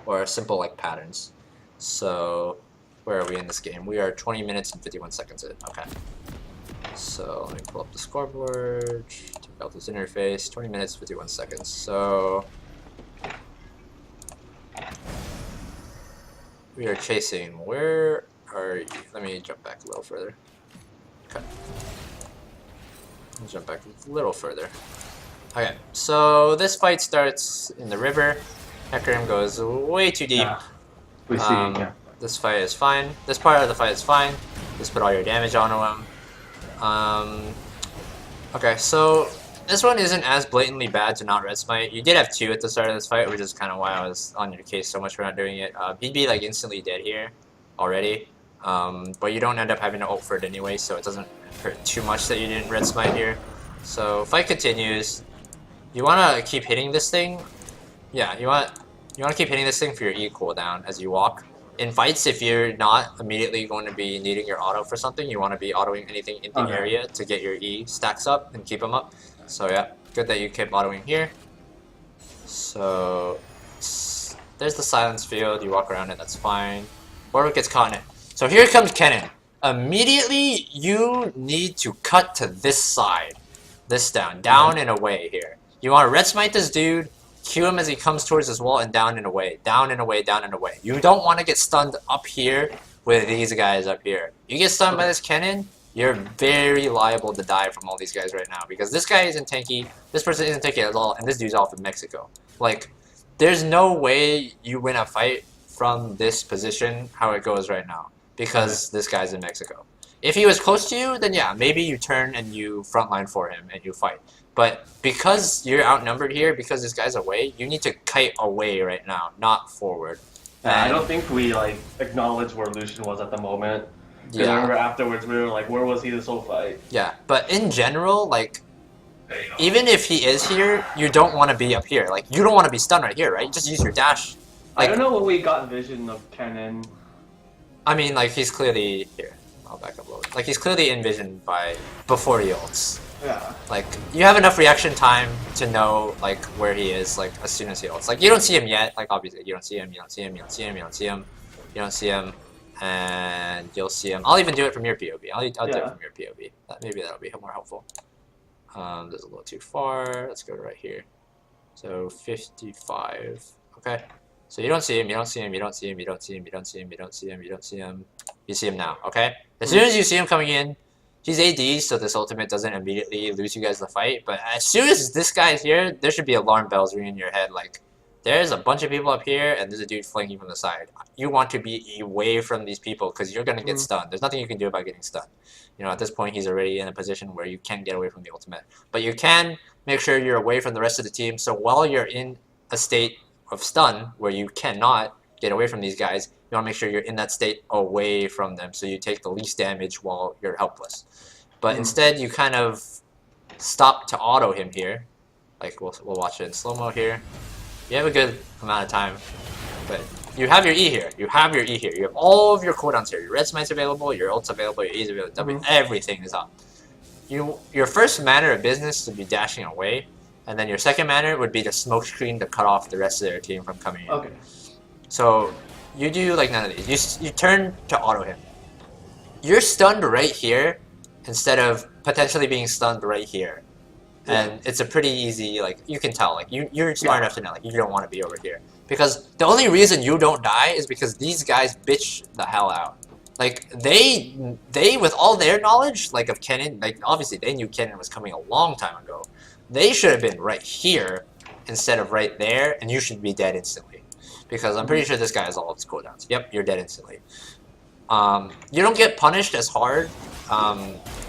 or simple like patterns. So where are we in this game? We are 20 minutes and 51 seconds in. Okay. So let me pull up the scoreboard, take out this interface, 20 minutes, 51 seconds. So we are chasing. Where are you? Let me jump back a little further. Okay. Jump back a little further. Okay, so this fight starts in the river. Hecarim goes way too deep. Yeah. We see, yeah. This fight is fine. This part of the fight is fine. Just put all your damage onto him. Okay, so this one isn't as blatantly bad to not red smite. You did have 2 at the start of this fight, which is kind of why I was on your case so much for not doing it. He'd be like instantly dead here already. But you don't end up having to ult for it anyway, so it doesn't hurt too much that you didn't red smite here. So fight continues. You want to keep hitting this thing. Yeah, you want to keep hitting this thing for your E cooldown as you walk. In fights, if you're not immediately going to be needing your auto for something, you want to be autoing anything in the area to get your E stacks up and keep them up. So yeah, good that you kept autoing here. So there's the silence field. You walk around it. That's fine. Warwick gets caught in it. So here comes Kennen. Immediately, you need to cut to this side. This down and away here. You want to red smite this dude, Q him as he comes towards this wall, and down and away. Down and away, down and away. You don't want to get stunned up here with these guys up here. You get stunned by this Kennen, you're very liable to die from all these guys right now. Because this guy isn't tanky, this person isn't tanky at all, and this dude's off in Mexico. Like, there's no way you win a fight from this position, how it goes right now. Because this guy's in Mexico. If he was close to you, then yeah, maybe you turn and you frontline for him and you fight. But because you're outnumbered here, because this guy's away, you need to kite away right now, not forward. Yeah, I don't think we like acknowledged where Lucian was at the moment. Because I remember afterwards we were like, where was he this whole fight? Yeah, but in general, like, even if he is here, you don't want to be up here. Like, you don't want to be stunned right here, right? You just use your dash. Like, I don't know what we got vision of Kennen. I mean, like, he's clearly here. I'll back up a little bit. Like, he's clearly envisioned by before he ults. Yeah. Like, you have enough reaction time to know, like, where he is, like, as soon as he ults. Like, you don't see him yet. Like, obviously, you don't see him, you don't see him, you don't see him, you don't see him, you don't see him, and you'll see him. I'll even do it from your POV. I'll do it from your POV. Maybe that'll be more helpful. There's a little too far. Let's go to right here. So, 55. Okay. So you don't see him, you don't see him, you don't see him, you don't see him, you don't see him, you don't see him, you don't see him. You see him now, okay? As soon as you see him coming in, he's AD, so this ultimate doesn't immediately lose you guys the fight. But as soon as this guy is here, there should be alarm bells ringing in your head. Like, there's a bunch of people up here, and there's a dude flanking from the side. You want to be away from these people, because you're going to get stunned. There's nothing you can do about getting stunned. You know, at this point, he's already in a position where you can't get away from the ultimate. But you can make sure you're away from the rest of the team, so while you're in a state of stun, where you cannot get away from these guys, you want to make sure you're in that state away from them, so you take the least damage while you're helpless. But instead, you kind of stop to auto him here. Like, we'll watch it in slow-mo here. You have a good amount of time, but You have your E here. You have your E here. You have all of your cooldowns here. Your red smite's available. Your ult's available. Your E's available. Everything is up. Your first manner of business would be dashing away, and then your second manner would be to smoke screen to cut off the rest of their team from coming in. Okay. So you do like none of these. You turn to auto him. You're stunned right here instead of potentially being stunned right here. And it's a pretty easy, like, you can tell, like, you're smart enough to know, like, you don't want to be over here. Because the only reason you don't die is because these guys bitch the hell out. Like, they with all their knowledge, like, of Kennen, like, obviously they knew Kennen was coming a long time ago. They should have been right here instead of right there, and you should be dead instantly. Because I'm pretty sure this guy has all of his cooldowns. Yep, you're dead instantly. You don't get punished as hard.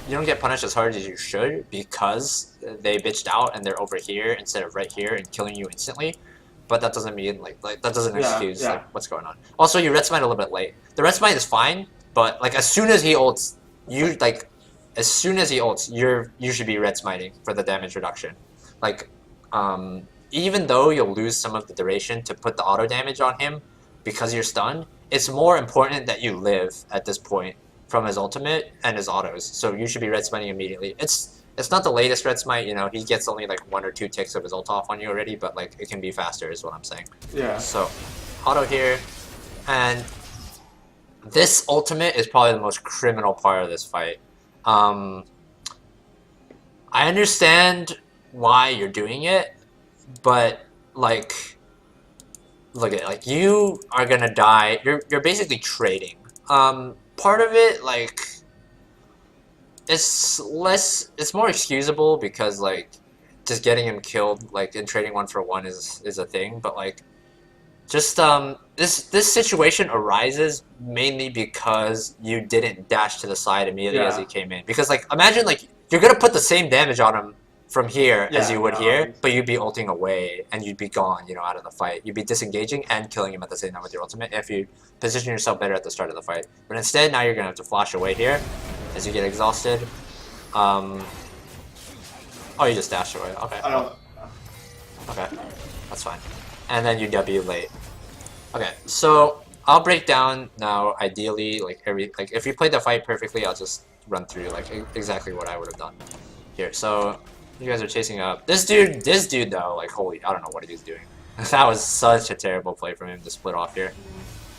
You don't get punished as hard as you should because they bitched out and they're over here instead of right here and killing you instantly. But that doesn't mean like that doesn't excuse like what's going on. Also, you red smite a little bit late. The red smite is fine, but like as soon as he ults, you should be red smiting for the damage reduction. Like, even though you'll lose some of the duration to put the auto damage on him because you're stunned, it's more important that you live at this point from his ultimate and his autos. So you should be red smiting immediately. It's not the latest red smite, you know, he gets only like 1 or 2 ticks of his ult off on you already, but like it can be faster is what I'm saying. Yeah. So auto here, and this ultimate is probably the most criminal part of this fight. I understand why you're doing it, but like look at it, like you are gonna die. You're basically trading. Part of it, like, it's more excusable because like just getting him killed like in trading 1-for-1 is a thing, but like just this situation arises mainly because you didn't dash to the side immediately as he came in. Because like imagine like you're gonna put the same damage on him from here as you would here, but you'd be ulting away and you'd be gone, you know, out of the fight. You'd be disengaging and killing him at the same time with your ultimate if you position yourself better at the start of the fight. But instead, now you're gonna have to flash away here as you get exhausted. Oh, you just dashed away. Okay. Okay, that's fine. And then you W late. Okay, so I'll break down now. Ideally, like if you played the fight perfectly, I'll just run through like exactly what I would have done here. So you guys are chasing up this dude. This dude though, like holy, I don't know what he was doing. That was such a terrible play from him to split off here.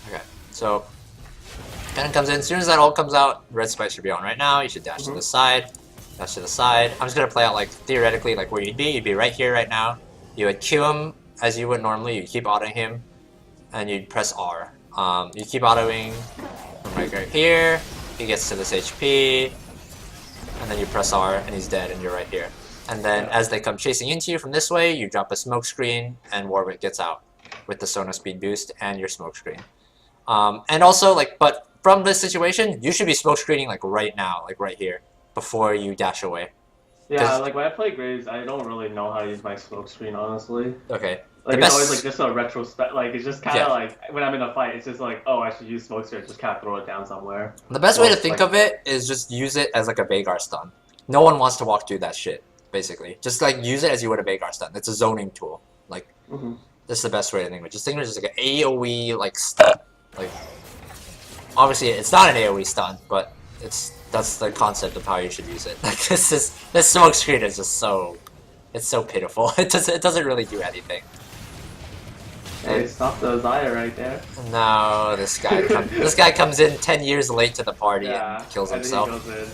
Okay, so Kennen comes in. As soon as that ult comes out, red spike should be on right now. You should dash to the side. Dash to the side. I'm just gonna play out like theoretically like where you'd be. You'd be right here right now. You would Q him as you would normally. You'd keep autoing him, and you'd press R. You keep autoing from right here. He gets to this HP, and then you press R, and he's dead, and you're right here. And then as they come chasing into you from this way, you drop a smoke screen, and Warwick gets out with the Sona speed boost and your smoke screen. And also, like, but from this situation, you should be smoke screening like right now, like right here, before you dash away. Yeah, like when I play Graves, I don't really know how to use my smoke screen, honestly. Okay. Like it's always like just a retrospect. Like it's just kind of like when I'm in a fight, it's just like, oh, I should use smoke screen. Just kind of throw it down somewhere. The best way to think of it is just use it as like a Veigar stun. No one wants to walk through that shit. Basically, just like use it as you would a Veigar stun. It's a zoning tool. Like that's the best way to think of it. Just think of it as like an AOE like stun. Like obviously it's not an AOE stun, but that's the concept of how you should use it. Like this smoke screen is just so pitiful. It doesn't really do anything. Hey, stop the Zaya right there. No, this guy comes in 10 years late to the party and kills himself. He goes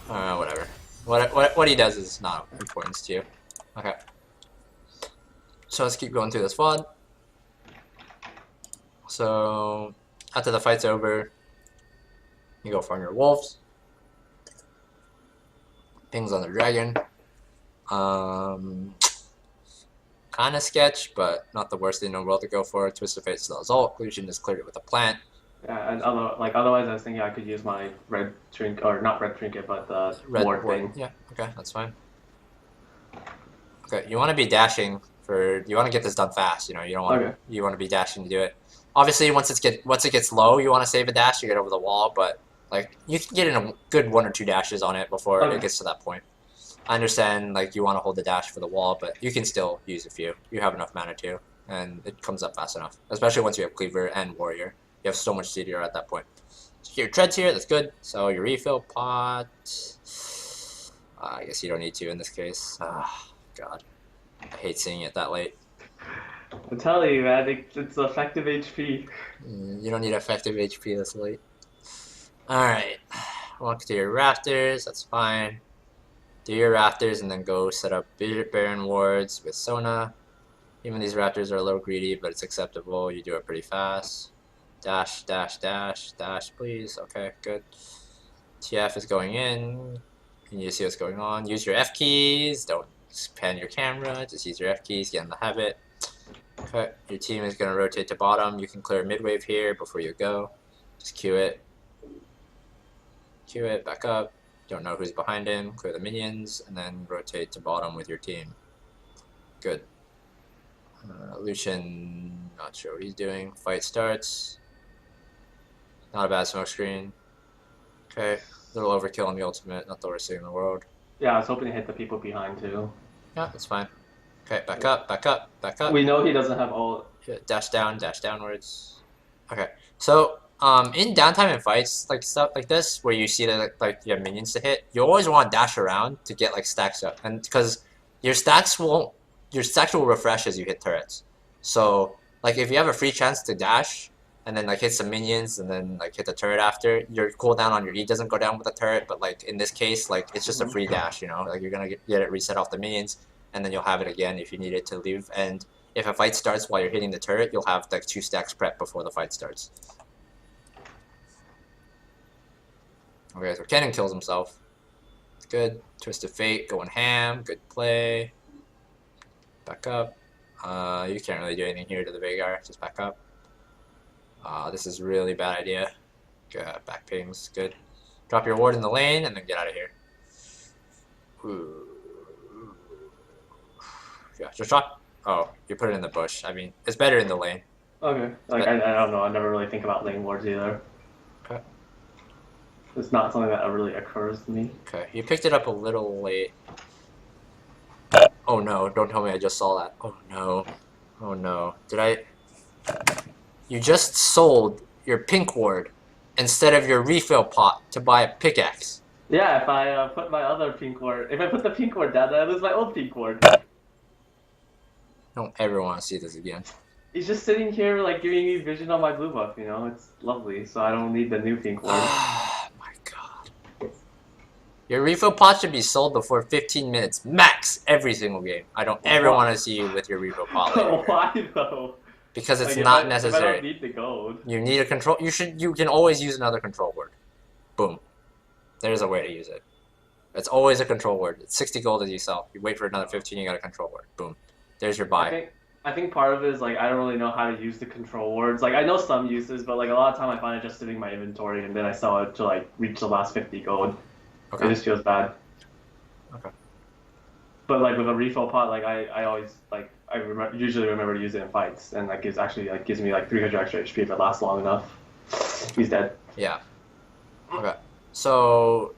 in. Whatever. What he does is not important to you. Okay. So let's keep going through this VOD. So after the fight's over, you go farm your wolves. Pings on the dragon. Kind of sketch, but not the worst thing in the world to go for. Twisted Fate still has ult. Illusion just cleared it with a plant. Yeah, and otherwise I was thinking I could use my red trinket, or not red trinket, but the ward thing. Yeah, okay, that's fine. Okay, you want to be dashing for. You want to get this done fast. You know, you don't want. You want to be dashing to do it. Obviously, once it gets low, you want to save a dash to get over the wall, but like you can get in a good 1 or 2 dashes on it before it gets to that point. I understand, like, you want to hold the dash for the wall, but you can still use a few. You have enough mana too. and it comes up fast enough. Especially once you have Cleaver and Warrior. You have so much CDR at that point. So your treads here, that's good. So your refill pot... I guess you don't need to in this case. God. I hate seeing it that late. I'm telling you, man, it's effective HP. You don't need effective HP this late. Alright. Walk to your rafters, that's fine. Do your rafters and then go set up Baron wards with Sona. Even these rafters are a little greedy, but it's acceptable. You do it pretty fast. Dash, dash, dash, dash, please. Okay, good. TF is going in. You need to see what's going on. Use your F keys. Don't pan your camera. Just use your F keys. Get in the habit. Okay, your team is going to rotate to bottom. You can clear mid-wave here before you go. Just Q it. Q it, back up. Don't know who's behind him. Clear the minions, and then rotate to bottom with your team. Good. Lucian, not sure what he's doing. Fight starts. Not a bad smoke screen. Okay, a little overkill on the ultimate. Not the worst thing in the world. Yeah, I was hoping to hit the people behind too. Yeah, that's fine. Okay, back up, back up, back up. We know he doesn't have ult. Yeah, dash down, dash downwards. Okay, so in downtime and fights, like stuff like this, where you see that like you have minions to hit, you always want to dash around to get like stacks up, and because your stacks will refresh as you hit turrets. So like if you have a free chance to dash and then like hit some minions and then like hit the turret after, your cooldown on your E doesn't go down with the turret, but like in this case, like it's just a free dash, you know, like you're gonna get it reset off the minions, and then you'll have it again if you need it to leave. And if a fight starts while you're hitting the turret, you'll have like 2 stacks prep before the fight starts. Okay, so Kennen kills himself. It's good. Twisted Fate going ham. Good play. Back up. You can't really do anything here to the Veigar. Just back up. This is really bad idea. Good. Back pings. Good. Drop your ward in the lane and then get out of here. Ooh. Yeah, just drop. Oh, you put it in the bush. I mean, it's better in the lane. Okay. Like, I don't know. I never really think about lane wards either. Okay. It's not something that really occurs to me. Okay, you picked it up a little late. Oh no, don't tell me I just saw that. Oh no. Oh no. Did I... You just sold your pink ward instead of your refill pot to buy a pickaxe. Yeah, if I put my other pink ward... If I put the pink ward down, then I lose my old pink ward. Don't ever want to see this again. He's just sitting here, like, giving me vision on my blue buff, you know? It's lovely, so I don't need the new pink ward. Oh my god. Your refill pot should be sold before 15 minutes max every single game. I don't ever want to see you with your refill pot later. Why though? Because it's like, not if necessary. I don't need the gold. You need a control. You can always use another control word. Boom. There's a way to use it. It's always a control word. It's 60 gold as you sell. You wait for another 15, you got a control word. Boom. There's your buy. I think part of it is like I don't really know how to use the control words. Like I know some uses, but like a lot of time I find it just sitting in my inventory and then I sell it to like reach the last 50 gold. Okay. It just feels bad. Okay. But like with a refill pot, like I always like usually remember to use it in fights, and that gives me like 300 extra HP if it lasts long enough. He's dead. Yeah. Okay. So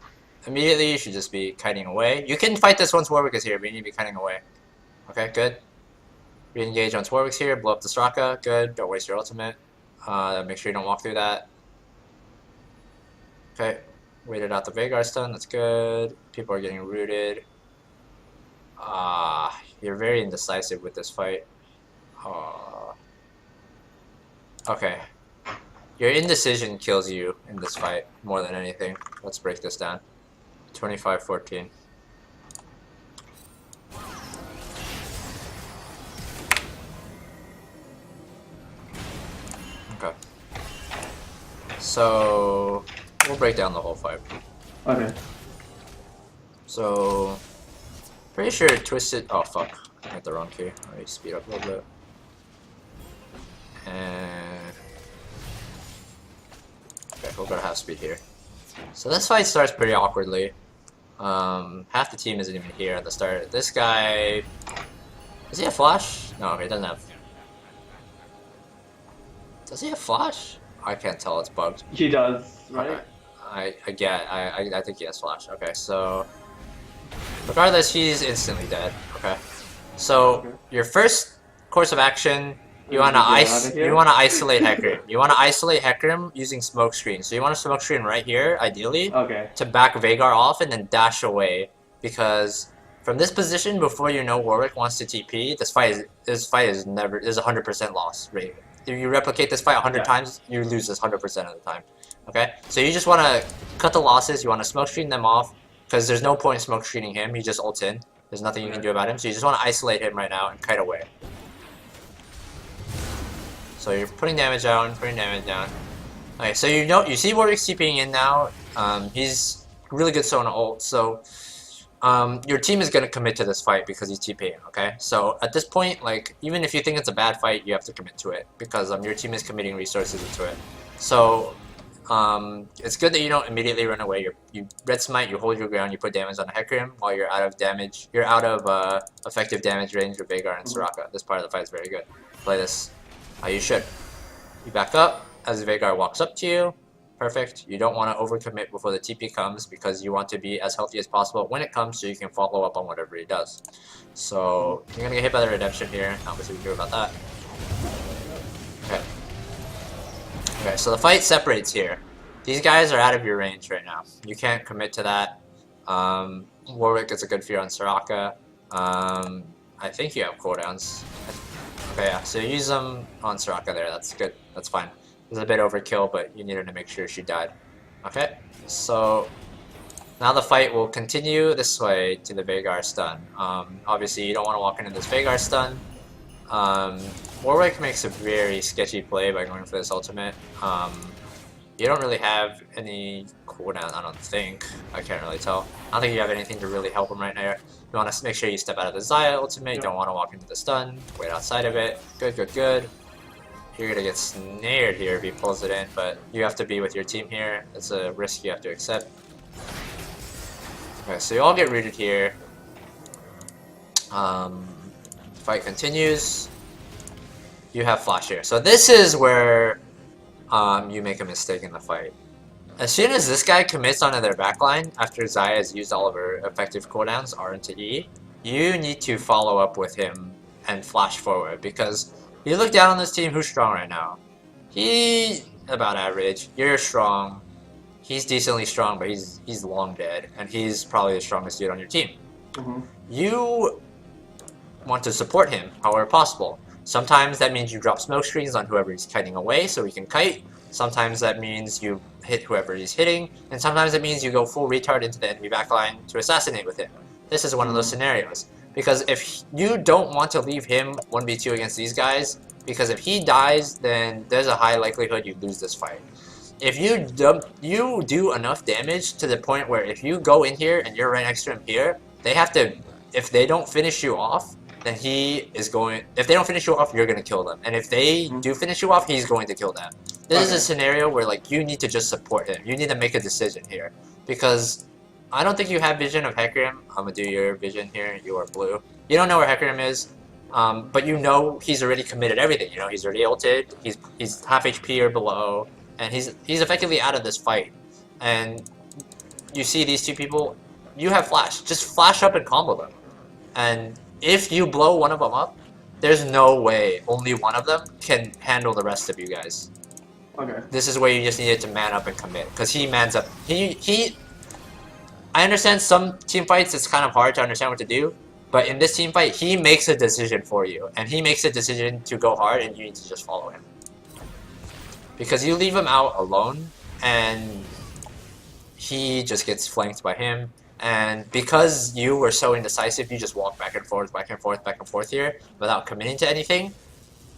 immediately you should just be kiting away. You can fight this once Warwick is here, but you need to be kiting away. Okay, good. Re-engage once Warwick's here, blow up the Straka, good. Don't waste your ultimate. Make sure you don't walk through that. Okay. Waited out the Veigar stun, that's good. People are getting rooted. You're very indecisive with this fight. Okay. Your indecision kills you in this fight more than anything. Let's break this down. 25-14. Okay. So we'll break down the whole fight. Okay. So pretty sure Twisted. Oh fuck! I hit the wrong key. Let me speed up a little bit. And okay, we'll go to half speed here. So this fight starts pretty awkwardly. Half the team isn't even here at the start. This guy, does he have flash? No, he doesn't have. Does he have flash? I can't tell. It's bugged. He does, right? Okay. I think he has flash. Okay, so regardless, he's instantly dead. Okay, so your first course of action, you Let wanna me get out of here. isolate Hecarim. You wanna isolate Hecarim using smoke screen. So you want to smoke screen right here, ideally, Okay. to back Veigar off and then dash away. Because from this position, before you know Warwick wants to TP, this fight is 100% loss rate. If you replicate this fight 100 Yeah. times, you lose this 100% of the time. Okay, so you just want to cut the losses. You want to smoke screen them off because there's no point in smoke screening him. He just ults in. There's nothing you can do about him. So you just want to isolate him right now and kite away. So you're putting damage down, putting damage down. Okay, so you see Warwick's TPing in now. He's really good Sona ult. So your team is gonna commit to this fight because he's TPing. Okay, so at this point, like even if you think it's a bad fight, you have to commit to it because your team is committing resources into it. So it's good that you don't immediately run away. You red smite, you hold your ground, you put damage on Hecarim while you're out of damage. You're out of effective damage range with Veigar and Soraka. This part of the fight is very good. Play this how you should. You back up as Veigar walks up to you. Perfect. You don't want to overcommit before the TP comes because you want to be as healthy as possible when it comes so you can follow up on whatever he does. So you're gonna get hit by the redemption here. Not much we can do about that. Okay. Okay, so the fight separates here. These guys are out of your range right now. You can't commit to that. Warwick gets a good fear on Soraka. I think you have cooldowns. Okay, yeah, so use them on Soraka there. That's good. That's fine. It's a bit overkill, but you needed to make sure she died. Okay, so now the fight will continue this way to the Veigar stun. Obviously, you don't want to walk into this Veigar stun. Warwick makes a very sketchy play by going for this ultimate. You don't really have any cooldown, I don't think. I can't really tell. I don't think you have anything to really help him right now. You want to make sure you step out of the Xayah ultimate. You don't want to walk into the stun. Wait outside of it. Good, good, good. You're going to get snared here if he pulls it in, but you have to be with your team here. It's a risk you have to accept. Okay, so you all get rooted here. Fight continues. You have flash here. So this is where you make a mistake in the fight. As soon as this guy commits onto their backline, after Xayah has used all of her effective cooldowns, R into E, you need to follow up with him and flash forward, because you look down on this team, who's strong right now? He's about average, you're strong, he's decently strong, but he's long dead, and he's probably the strongest dude on your team. You want to support him however possible. Sometimes that means you drop smoke screens on whoever he's kiting away so he can kite. Sometimes that means you hit whoever he's hitting. And sometimes it means you go full retard into the enemy backline to assassinate with him. This is one of those scenarios. Because if you don't want to leave him 1v2 against these guys, because if he dies, then there's a high likelihood you lose this fight. If you do enough damage to the point where if you go in here and you're right next to him here, they have to, if they don't finish you off, then he is going, if they don't finish you off, you're going to kill them. And if they do finish you off, he's going to kill them. This is a scenario where like you need to just support him. You need to make a decision here. Because I don't think you have vision of Hecarim. I'm going to do your vision here. You are blue. You don't know where Hecarim is, but you know he's already committed everything. You know, he's already ulted. He's half HP or below. And he's effectively out of this fight. And you see these two people, you have flash. Just flash up and combo them. And if you blow one of them up, there's no way only one of them can handle the rest of you guys. Okay. This is where you just needed to man up and commit, because he mans up. I understand some team fights it's kind of hard to understand what to do, but in this team fight, he makes a decision for you, and he makes a decision to go hard, and you need to just follow him. Because you leave him out alone, and he just gets flanked by him. And because you were so indecisive, you just walk back and forth, back and forth, back and forth here without committing to anything,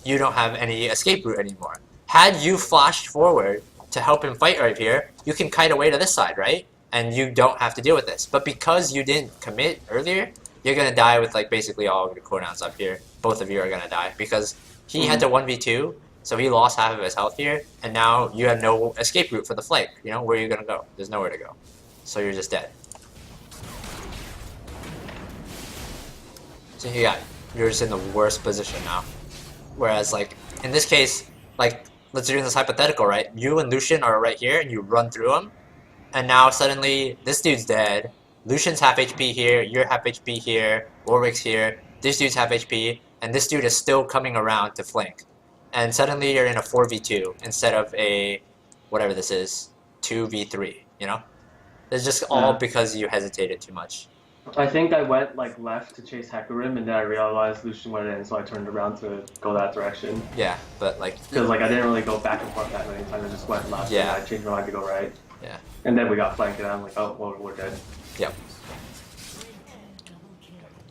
you don't have any escape route anymore. Had you flashed forward to help him fight right here, you can kite away to this side, right? And you don't have to deal with this. But because you didn't commit earlier, you're going to die with like basically all of your cooldowns up here. Both of you are going to die because he had to 1v2, so he lost half of his health here, and now you have no escape route for the flank. You know, where are you going to go? There's nowhere to go. So you're just dead. So you're just in the worst position now. Whereas like, in this case, like, let's do this hypothetical, right? You and Lucian are right here, and you run through him, and now suddenly, this dude's dead, Lucian's half HP here, you're half HP here, Warwick's here, this dude's half HP, and this dude is still coming around to flank, and suddenly you're in a 4v2 instead of a whatever this is 2v3. You know, it's just all Yeah. because you hesitated too much. I think I went like left to chase Hecarim, and then I realized Lucian went in, so I turned around to go that direction. Yeah, but like Because like I didn't really go back and forth that many times. I just went left, Yeah. and I changed my mind to go right. Yeah. And then we got flanked, and I'm like, oh, well, we're dead. Yep.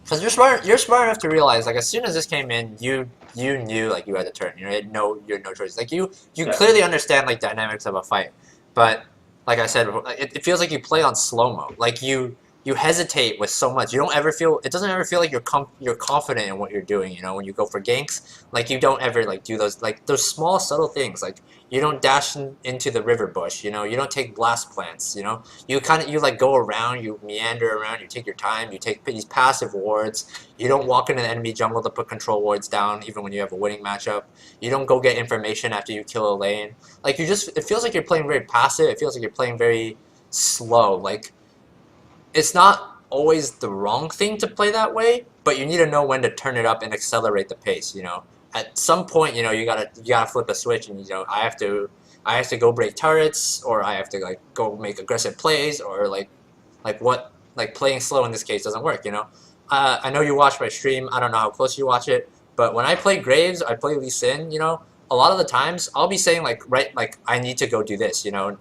Because you're smart enough to realize, like, as soon as this came in, you knew like you had to turn. You had no choice. Like you Yeah. clearly understand like dynamics of a fight, but like I said, it feels like you play on slow mo. Like you hesitate with so much. You don't ever feel. It doesn't ever feel like you're confident in what you're doing. You know, when you go for ganks, like you don't ever like do those small subtle things. Like you don't dash into the river bush. You know, you don't take blast plants. You know, you like go around, you meander around, you take your time, you take these passive wards. You don't walk into the enemy jungle to put control wards down, even when you have a winning matchup. You don't go get information after you kill a lane. Like it feels like you're playing very passive. It feels like you're playing very slow. Like it's not always the wrong thing to play that way, but you need to know when to turn it up and accelerate the pace. You know, at some point, you know, you gotta flip a switch, and you know, I have to go break turrets, or I have to like go make aggressive plays, or like playing slow in this case doesn't work. You know, I know you watch my stream. I don't know how close you watch it, but when I play Graves, I play Lee Sin. You know, a lot of the times I'll be saying like I need to go do this. You know,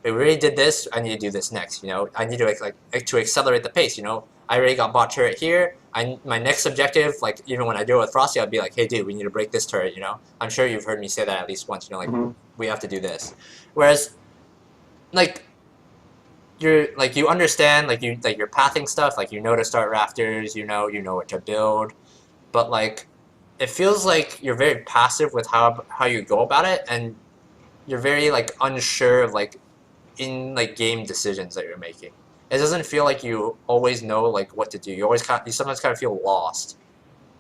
we already did this, I need to do this next, you know. I need to to accelerate the pace, you know. I already got bot turret here. My next objective, like even when I do it with Frosty, I'd be like, hey dude, we need to break this turret, you know. I'm sure you've heard me say that at least once, you know, like we have to do this. Whereas like you understand your pathing stuff, like you know to start rafters, you know what to build, but like it feels like you're very passive with how you go about it, and you're very like unsure of like in like game decisions that you're making. It doesn't feel like you always know like what to do. You sometimes kind of feel lost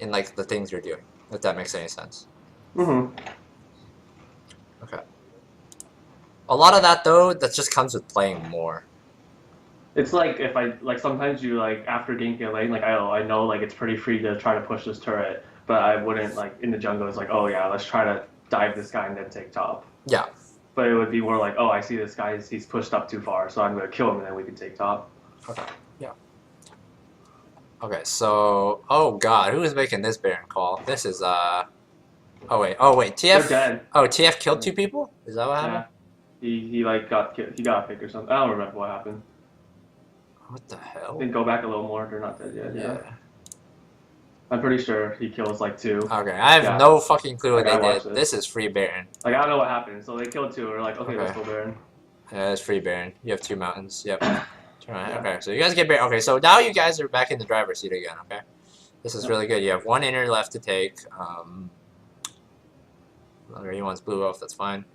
in like the things you're doing. If that makes any sense. Mm-hmm. Okay. A lot of that though, that just comes with playing more. It's like if I like sometimes you like after ganking a lane, like I know like it's pretty free to try to push this turret, but I wouldn't like in the jungle. It's like, oh yeah, let's try to dive this guy and then take top. Yeah. But it would be more like, oh, I see this guy, he's pushed up too far, so I'm going to kill him and then we can take top. Okay. Yeah. Okay, so oh god, who is making this Baron call? This is Oh wait, TF. They're dead. Oh, TF killed 2 people? Is that what happened? Yeah. He like got picked or something. I don't remember what happened. What the hell? Then go back a little more. They're not dead yet. Yeah. I'm pretty sure he kills like 2. Okay, I have no fucking clue what they did. This is free Baron. Like I don't know what happened. So they killed 2. We're like, okay, let's go Baron. Yeah, it's free Baron. You have 2 mountains. Yep. Okay, so you guys get Baron. Okay, so now you guys are back in the driver's seat again. Okay, this is really good. You have 1 inner left to take. He wants blue off. That's fine.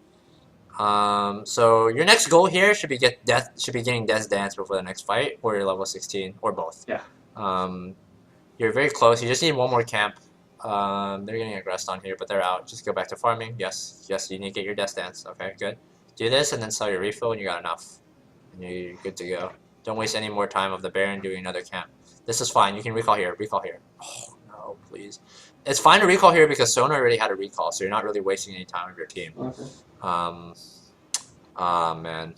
So your next goal here should be getting Death's Dance before the next fight, or you're level 16, or both. Yeah. You're very close. You just need 1 more camp. They're getting aggressed on here, but they're out. Just go back to farming. Yes, you need to get your Death Dance. Okay, good. Do this and then sell your refill, and you got enough. And you're good to go. Don't waste any more time of the Baron doing another camp. This is fine. You can recall here. Recall here. Oh, no, please. It's fine to recall here because Sona already had a recall, so you're not really wasting any time with your team. Okay. Man.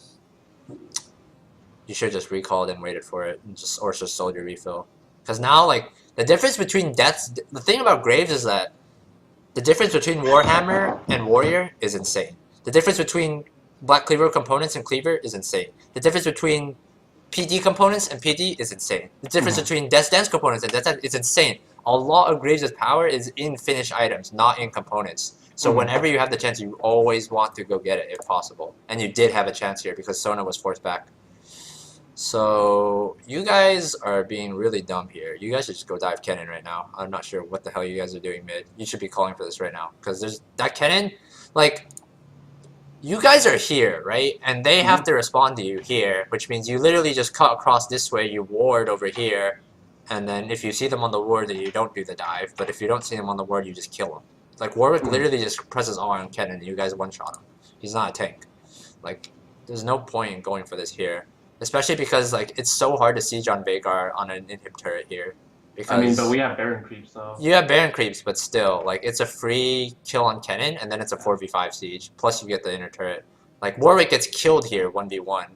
You should have just recalled and waited for it, and just sold your refill. Because now, like, the difference between the thing about Graves is that the difference between Warhammer and Warrior is insane. The difference between Black Cleaver components and Cleaver is insane. The difference between PD components and PD is insane. The difference between Death's Dance components and Death's Dance is insane. A lot of Graves' power is in finished items, not in components. So whenever you have the chance, you always want to go get it if possible. And you did have a chance here because Sona was forced back. So you guys are being really dumb here. You guys should just go dive Kennen right now. I'm not sure what the hell you guys are doing mid. You should be calling for this right now. Because there's that Kennen, like, you guys are here, right? And they have to respond to you here, which means you literally just cut across this way, you ward over here, and then if you see them on the ward, then you don't do the dive. But if you don't see them on the ward, you just kill them. Like, Warwick literally just presses R on Kennen and you guys one-shot him. He's not a tank. Like, there's no point in going for this here. Especially because, like, it's so hard to siege on Vhagar on an inhib turret here. Because I mean, but we have Baron creeps, so. you have Baron creeps, but still, like, it's a free kill on Kennen, and then it's a 4v5 siege. Plus, you get the inner turret. Like, Warwick gets killed here 1v1,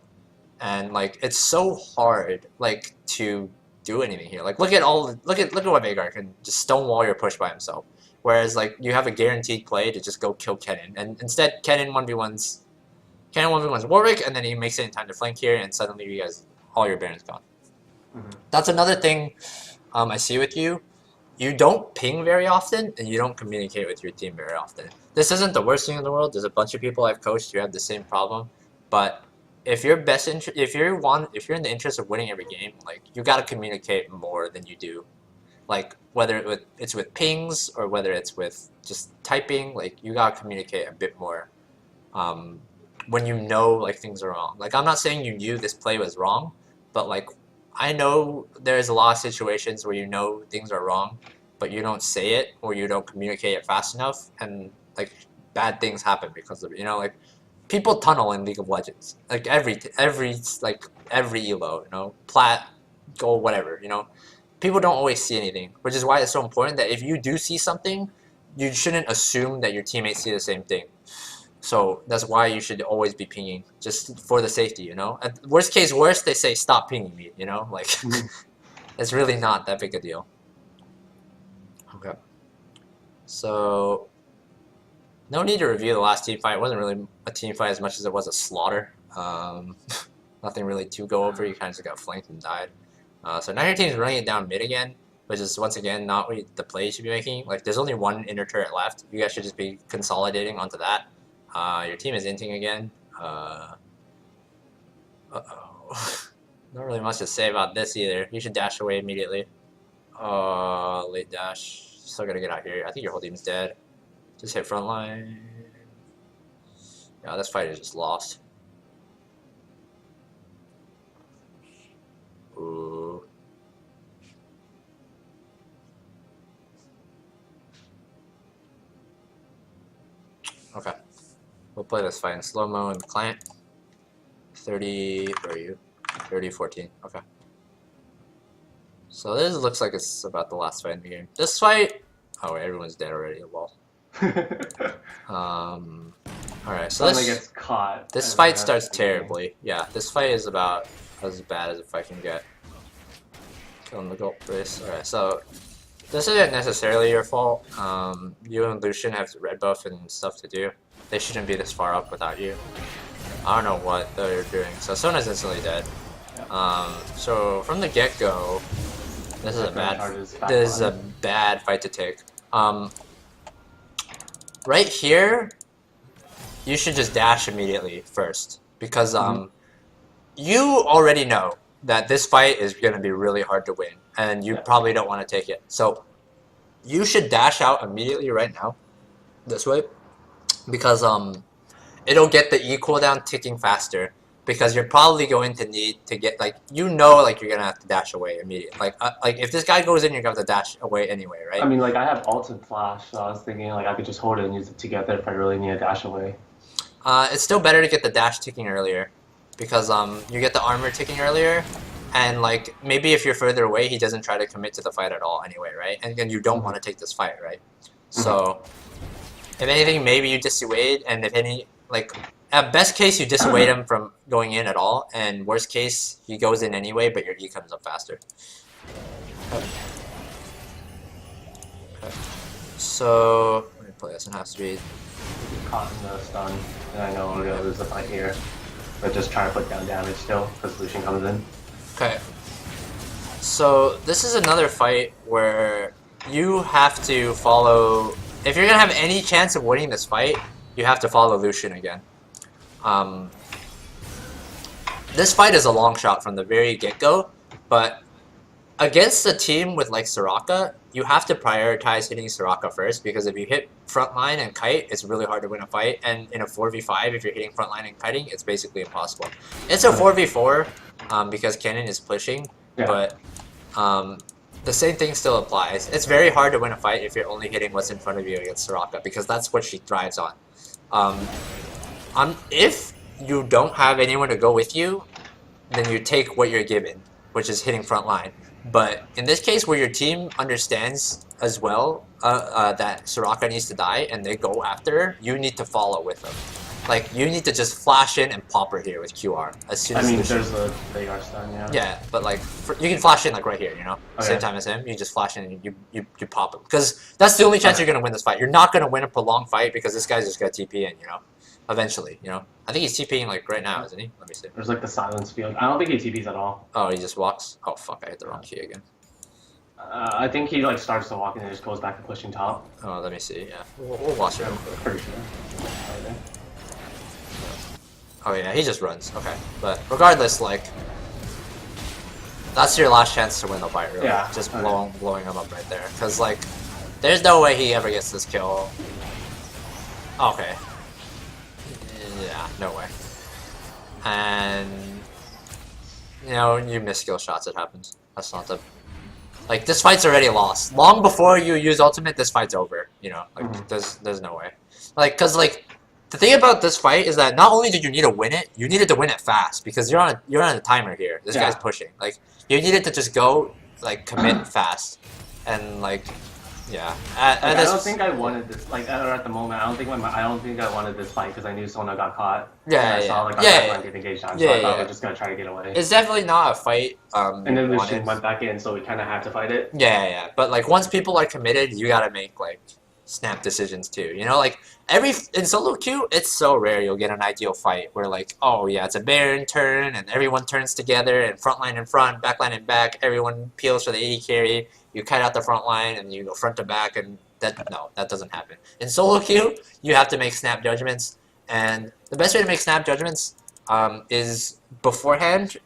and like, it's so hard, like, to do anything here. Like, look at what Veigar can just stonewall your push by himself. Whereas, like, you have a guaranteed play to just go kill Kennen, and instead, Kennen 1v1's Warwick, and then he makes it in time to flank here, and suddenly you guys, all your Baron's gone. That's another thing I see with you. You don't ping very often, and you don't communicate with your team very often. This isn't the worst thing in the world. There's a bunch of people I've coached who have the same problem, but if you're if you're in the interest of winning every game, like, you gotta communicate more than you do. Like, whether it's with pings or whether it's with just typing, like, you gotta communicate a bit more. When you know, like, things are wrong. Like, I'm not saying you knew this play was wrong, but like, I know there's a lot of situations where you know things are wrong, but you don't say it or you don't communicate it fast enough, and like, bad things happen because of it. You know, like, people tunnel in League of Legends. Like, every elo, you know, plat, gold, whatever. You know, people don't always see anything, which is why it's so important that if you do see something, you shouldn't assume that your teammates see the same thing. So that's why you should always be pinging, just for the safety, you know? At worst case worst, they say stop pinging me, you know? Like, it's really not that big a deal. Okay. So, no need to review the last team fight. It wasn't really a team fight as much as it was a slaughter. Nothing really to go over. You kind of just got flanked and died. So now your team's running it down mid again, which is, once again, not what the play you should be making. Like, there's only one inner turret left. You guys should just be consolidating onto that. Your team is inting again. Uh-oh. Not really much to say about this either. You should dash away immediately. Late dash. Still gotta get out here. I think your whole team's dead. Just hit front line. Yeah, this fight is just lost. Ooh. Okay. We'll play this fight in slow-mo in the client. 30, where are you? 30, 14, okay. So this looks like it's about the last fight in the game. This fight, oh wait, everyone's dead already, lol. Alright, so Something gets caught. This fight starts terribly. Yeah, this fight is about as bad as if I can get. Killing the gold brace. Alright, so this isn't necessarily your fault. You and Lucian have red buff and stuff to do. They shouldn't be this far up without you. I don't know what they're doing. So Sona's instantly dead. So from the get-go, this is a bad fight to take. Right here, you should just dash immediately first, because you already know that this fight is going to be really hard to win, and you probably don't want to take it. So you should dash out immediately right now, this way, because it'll get the E cooldown ticking faster, because you're probably going to need to get, like, you know, like, you're gonna have to dash away immediately. Like if this guy goes in, you're gonna have to dash away anyway, right? I mean, like, I have ult and flash, so I was thinking, like, I could just hold it and use it together if I really need a dash away. It's still better to get the dash ticking earlier, because you get the armor ticking earlier, and like, maybe if you're further away, he doesn't try to commit to the fight at all anyway, right? And again, you don't want to take this fight, right? So, if anything, maybe you dissuade, and if any, like, at best case, you dissuade him from going in at all, and worst case, he goes in anyway, but your E comes up faster. Okay. So, let me play this in half speed. Caught in the stun, and I know we're gonna lose the fight here. But just try to put down damage still, because Lucian comes in. Okay. So, this is another fight where you have to follow... If you're gonna have any chance of winning this fight, you have to follow Lucian again. This fight is a long shot from the very get-go, but against a team with like Soraka, you have to prioritize hitting Soraka first, because if you hit frontline and kite, it's really hard to win a fight, and in a 4v5, if you're hitting frontline and kiting, it's basically impossible. It's a 4v4, because Kennen is pushing, but the same thing still applies. It's very hard to win a fight if you're only hitting what's in front of you against Soraka, because that's what she thrives on. If you don't have anyone to go with you, then you take what you're given, which is hitting front line. But in this case, where your team understands as well that Soraka needs to die and they go after her, you need to follow with them. Like, you need to just flash in and pop her here with QR as soon as there's a Veigar stun, yeah. Yeah, but like, you can flash in like right here, you know? Okay. Same time as him, you just flash in and you pop him. Because that's the only chance you're going to win this fight. You're not going to win a prolonged fight because this guy's just going to TP in, you know? Eventually, you know? I think he's TPing like right now, isn't he? Let me see. There's like the silence field. I don't think he TPs at all. Oh, he just walks? Oh, fuck, I hit the wrong key again. I think he like starts to walk and then just goes back to pushing top. Oh, let me see, yeah. We'll watch it. I'm pretty sure. Right. Oh yeah, he just runs. Okay, but regardless, like, that's your last chance to win the fight, really. Yeah. Just blowing him up right there, because like, there's no way he ever gets this kill. Okay. Yeah, no way. And you know, you miss skill shots. It happens. That's not the. Like, this fight's already lost. Long before you use ultimate, this fight's over. You know, like there's no way. Like, cause like. The thing about this fight is that not only did you need to win it, you needed to win it fast because you're on a timer here. This guy's pushing. Like, you needed to just go, like, commit fast, and like, yeah. I don't think I wanted this. Like, at the moment, I don't think I wanted this fight because I knew Sona got caught. Yeah, and I saw like our getting engaged on, so I thought we were just gonna try to get away. It's definitely not a fight. And then Lucian went back in, so we kind of had to fight it. Yeah. But like, once people are committed, you gotta make like snap decisions too. You know, like. In solo queue, it's so rare you'll get an ideal fight where like, oh yeah, it's a Baron turn and everyone turns together and front line in front, back line in back, everyone peels for the AD carry, you cut out the front line and you go front to back, and that doesn't happen. In solo queue, you have to make snap judgments, and the best way to make snap judgments is beforehand,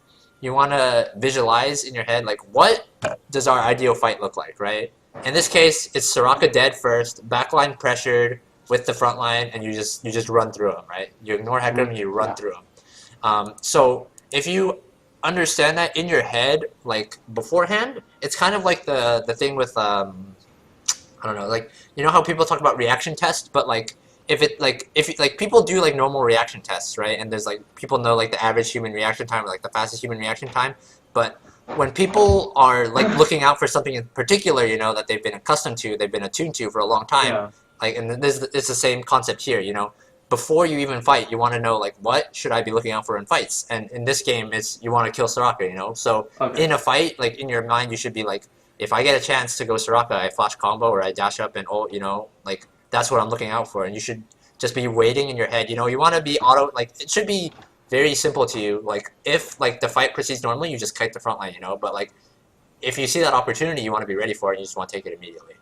you want to visualize in your head like, what does our ideal fight look like, right? In this case, it's Soraka dead first, backline pressured, with the front line, and you just run through them, right? You ignore Hecarim and you run through them. So if you understand that in your head, like beforehand, it's kind of like the thing with I don't know, like, you know how people talk about reaction tests, but like if people do like normal reaction tests, right? And there's like people know like the average human reaction time or like the fastest human reaction time, but when people are like looking out for something in particular, you know, that they've been accustomed to, they've been attuned to for a long time. Yeah. Like, and it's the same concept here, you know. Before you even fight, you want to know, like, what should I be looking out for in fights? And in this game, it's you want to kill Soraka, you know. So in a fight, like, in your mind, you should be like, if I get a chance to go Soraka, I flash combo or I dash up and ult, you know, like, that's what I'm looking out for. And you should just be waiting in your head, you know. You want to be like, it should be very simple to you. Like, if, like, the fight proceeds normally, you just kite the front line, you know. But, like, if you see that opportunity, you want to be ready for it, and you just want to take it immediately.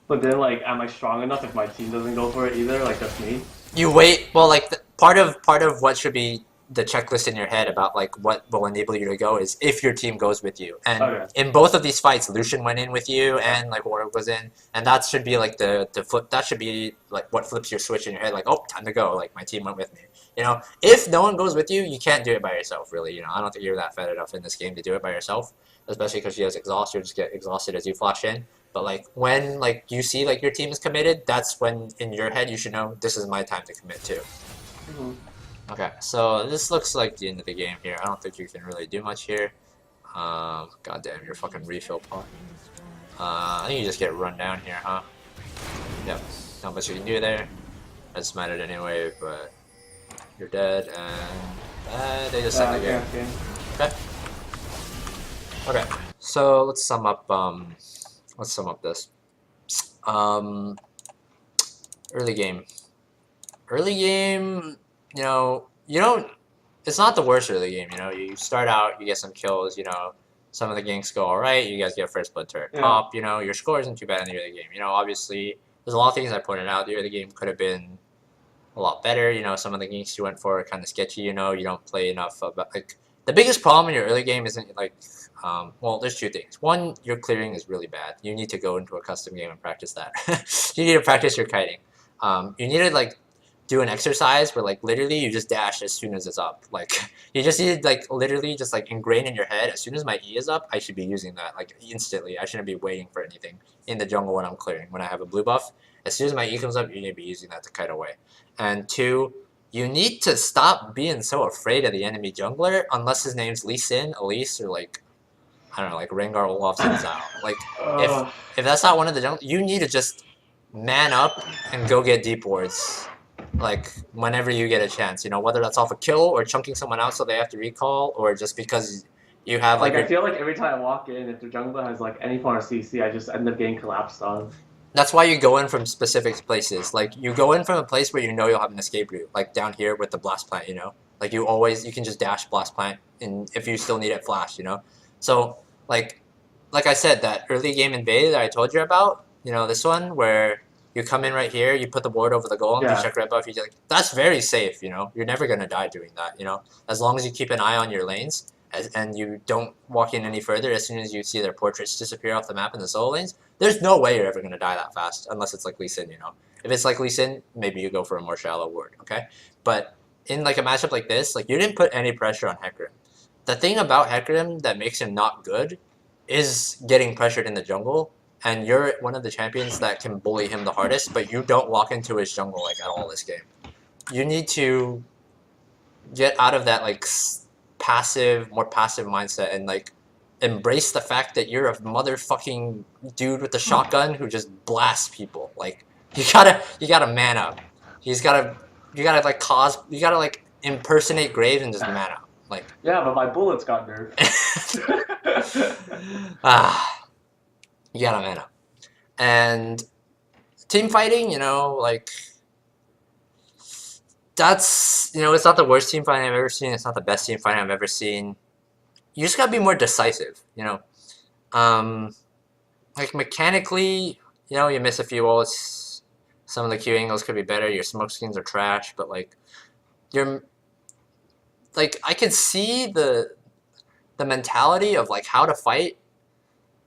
But then, like, am I strong enough if my team doesn't go for it either? Like, just me? You wait. Well, like, part of what should be the checklist in your head about, like, what will enable you to go is if your team goes with you. And in both of these fights, Lucian went in with you and, like, Warwick was in. And that should be, like, the flip. That should be, like, what flips your switch in your head. Like, oh, time to go. Like, my team went with me. You know, if no one goes with you, you can't do it by yourself, really. You know, I don't think you're that fed enough in this game to do it by yourself, especially because she has exhaust. You'll just get exhausted as you flash in. But, like, when, like, you see, like, your team is committed, that's when, in your head, you should know, this is my time to commit too. Okay, so this looks like the end of the game here. I don't think you can really do much here. God damn, your fucking refill pot. I think you just get run down here, huh? Yep, not much you can do there. That's mattered anyway, but you're dead, and they just end the game. Okay. Okay, so let's sum up, this. Early game. Early game, you know, it's not the worst early game, you know. You start out, you get some kills, you know, some of the ganks go alright, you guys get first blood turret pop, you know, your score isn't too bad in the early game. You know, obviously, there's a lot of things I pointed out. The early game could have been a lot better, you know, some of the ganks you went for are kind of sketchy, you know, you don't play enough about, like, the biggest problem in your early game isn't, like, well, there's two things. One, your clearing is really bad. You need to go into a custom game and practice that. You need to practice your kiting. You need to, like, do an exercise where, like, literally you just dash as soon as it's up. Like, you just need to, like, literally just, like, ingrain in your head, as soon as my E is up, I should be using that, like, instantly. I shouldn't be waiting for anything in the jungle when I'm clearing. When I have a blue buff, as soon as my E comes up, you need to be using that to kite away. And two, you need to stop being so afraid of the enemy jungler unless his name's Lee Sin, Elise, or like I don't know, like Rengar, Olaf's and Zhao. Like if Uh, if that's not one of the junglers, you need to just man up and go get deep wards. Like whenever you get a chance, you know, whether that's off a kill or chunking someone out so they have to recall, or just because you have like I feel like every time I walk in, if the jungler has like any form of CC, I just end up getting collapsed on. that's why you go in from specific places. Like you go in from a place where you know you'll have an escape route, like down here with the blast plant. You know, like you can just dash blast plant, and if you still need it flash, you know. So like like I said, that early game invade that I told you about, you know, this one where you come in right here, you put the board over the golem, you check red buff, you like that's very safe. You know, you're never gonna die doing that. You know, as long as you keep an eye on your lanes. And you don't walk in any further as soon as you see their portraits disappear off the map in the solo lanes, there's no way you're ever going to die that fast, unless it's like Lee Sin, you know? If it's like Lee Sin, maybe you go for a more shallow ward, okay? But in like a matchup like this, like you didn't put any pressure on Hecarim. The thing about Hecarim that makes him not good is getting pressured in the jungle, and you're one of the champions that can bully him the hardest, but you don't walk into his jungle like at all this game. You need to get out of that like more passive mindset and like embrace the fact that you're a motherfucking dude with a shotgun who just blasts people. Like you gotta man up. You gotta like impersonate Graves and just man up. Like yeah, but my bullets got nerfed. You gotta man up. And team fighting, you know, like that's, you know, it's not the worst team fighting I've ever seen. It's not the best team fighting I've ever seen. You just gotta be more decisive, you know. Like mechanically, you know, you miss a few ults. Some of the Q angles could be better. Your smoke screens are trash, but like, you're like I can see the mentality of like how to fight.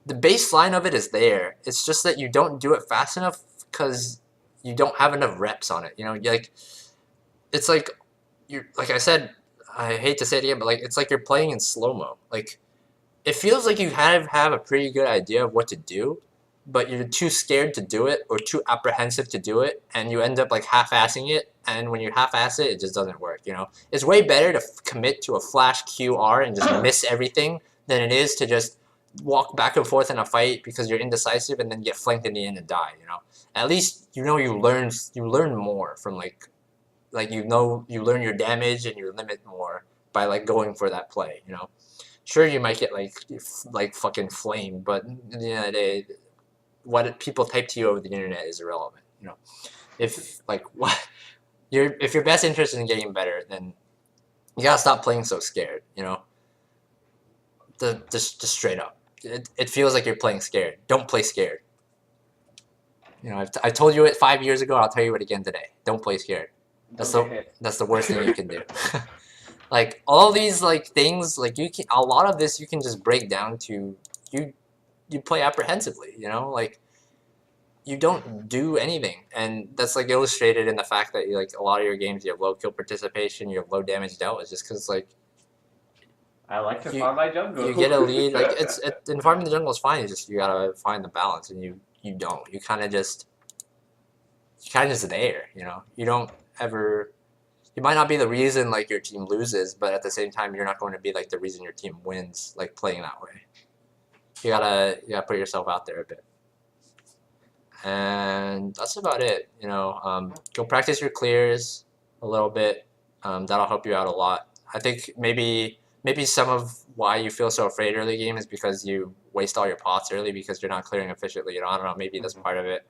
The baseline of it is there. It's just that you don't do it fast enough because you don't have enough reps on it. You know, like it's like you're like I said. I hate to say it again, but like it's like you're playing in slow-mo. Like it feels like you have a pretty good idea of what to do, but you're too scared to do it or too apprehensive to do it, and you end up like half-assing it. And when you half-ass it, it just doesn't work. You know, it's way better to commit to a flash QR and just miss everything than it is to just walk back and forth in a fight because you're indecisive and then get flanked in the end and die. You know, at least you know you learn more from like you know you learn your damage and your limit more by like going for that play. You know, sure you might get like fucking flamed, but at the end of the day, what people type to you over the internet is irrelevant. You know, if like if your best interest in getting better, then you gotta stop playing so scared. You know, just straight up. It feels like you're playing scared. Don't play scared. You know, I told you it 5 years ago. I'll tell you it again today. Don't play scared. That's the worst thing you can do. Like all these like things, like you can a lot of this you can just break down to you play apprehensively. You know, like you don't do anything, and that's like illustrated in the fact that like a lot of your games you have low kill participation, you have low damage dealt. It's just because like. I like to farm my jungle. You get a lead, like in farming the jungle is fine. You gotta find the balance, and you don't. You're kind of just there. You know, you don't ever. You might not be the reason like your team loses, but at the same time, you're not going to be like the reason your team wins. Like playing that way, you gotta put yourself out there a bit, and that's about it. You know, go practice your clears a little bit. That'll help you out a lot. I think maybe some of why you feel so afraid early game is because you waste all your pots early because you're not clearing efficiently. You know, I don't know. Maybe that's part of it.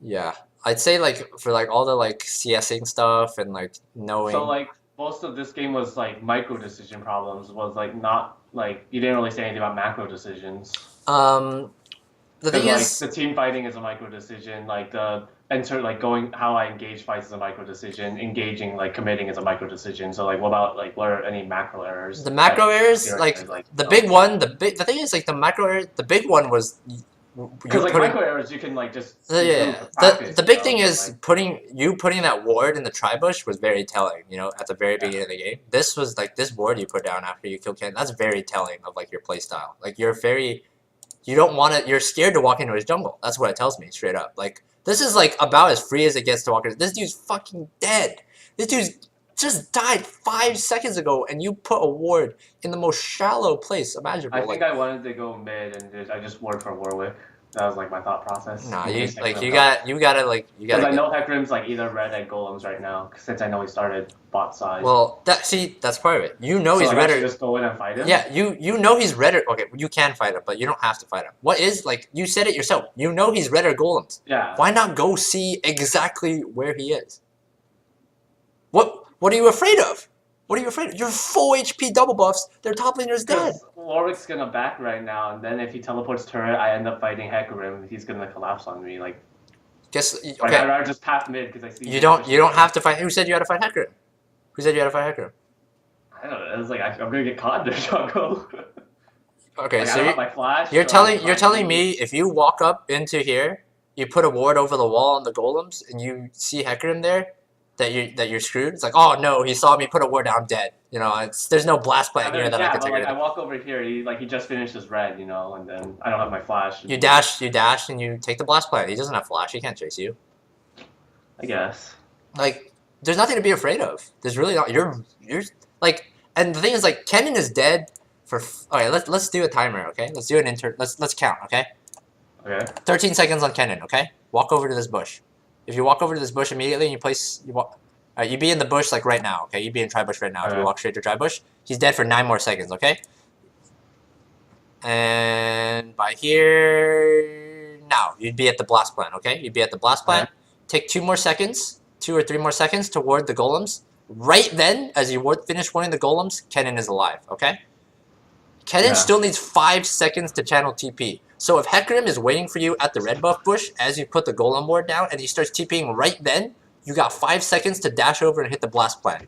Yeah, I'd say like for like all the like CSing stuff and like knowing. So like most of this game was like micro decision problems. Was like not like you didn't really say anything about macro decisions. The thing is, the team fighting is a micro decision. Like the going how I engage fights is a micro decision. Engaging like committing is a micro decision. So like what about like what are any macro errors? The macro errors, like the big one, the thing is like the macro error. The big one was because like micro errors you can like just the big thing is like, putting that ward in the tri-bush was very telling. You know, at the very beginning of the game, this was like this ward you put down after you kill Ken. That's very telling of like your play style. Like you're scared to walk into his jungle. That's what it tells me straight up. Like This is like about as free as it gets to walk. This dude's fucking dead. This dude's just died 5 seconds ago, and you put a ward in the most shallow place imaginable. I think I wanted to go mid, and I just ward for Warwick. That was like my thought process. Nah, In you case like Hecarim you got- got you gotta like you Because gotta. I know Hecarim's like either red and golems right now, since I know he started bot side. Well, that's part of it. You know so he's like, red I or should just go in and fight him. yeah. You know he's red or okay. You can fight him, but you don't have to fight him. What is like you said it yourself. You know he's red or golems. Yeah. Why not go see exactly where he is? What are you afraid of? What are you afraid of? You're full HP double buffs. Their top laner's dead. Because Warwick's gonna back right now, and then if he teleports turret, I end up fighting Hecarim. He's gonna collapse on me. Like, Guess I'd okay. rather just path mid because I see. You don't have to fight. Who said you had to fight Hecarim? Who said you had to fight Hecarim? I don't know. It's like I'm gonna get caught in the jungle. Okay, like, so I don't have my flash. you're so I telling can me if you walk up into here, you put a ward over the wall on the golems, and you see Hecarim there, that you're screwed. It's like, oh no, he saw me put a ward down, I'm dead. You know, there's no blast plant here that I can but take like rid I of. walk over here, he just finished his red, you know, and then I don't have my flash. You dash, and you take the blast plant. He doesn't have flash. He can't chase you. I guess. Like, there's nothing to be afraid of. There's really not. You're like, and the thing is, like, Kennen is dead for. Okay, let's do a timer. Okay, let's do an Let's count. Okay. Okay. 13 seconds on Kennen. Okay. Walk over to this bush. If you walk over to this bush immediately and you place you walk. Alright, you be in the bush like right now. Okay, you be in tri bush right now. If you walk straight to tri bush, he's dead for 9 more seconds. Okay. And by here now, you'd be at the blast plant. Okay, you'd be at the blast plant. Take 2 more seconds, 2 or 3 more seconds to ward the golems. Right then, as you finish warding the golems, Kennen is alive, okay? Kennen still needs 5 seconds to channel TP. So if Hecarim is waiting for you at the red buff bush as you put the golem ward down and he starts TPing right then, you got 5 seconds to dash over and hit the blast plant.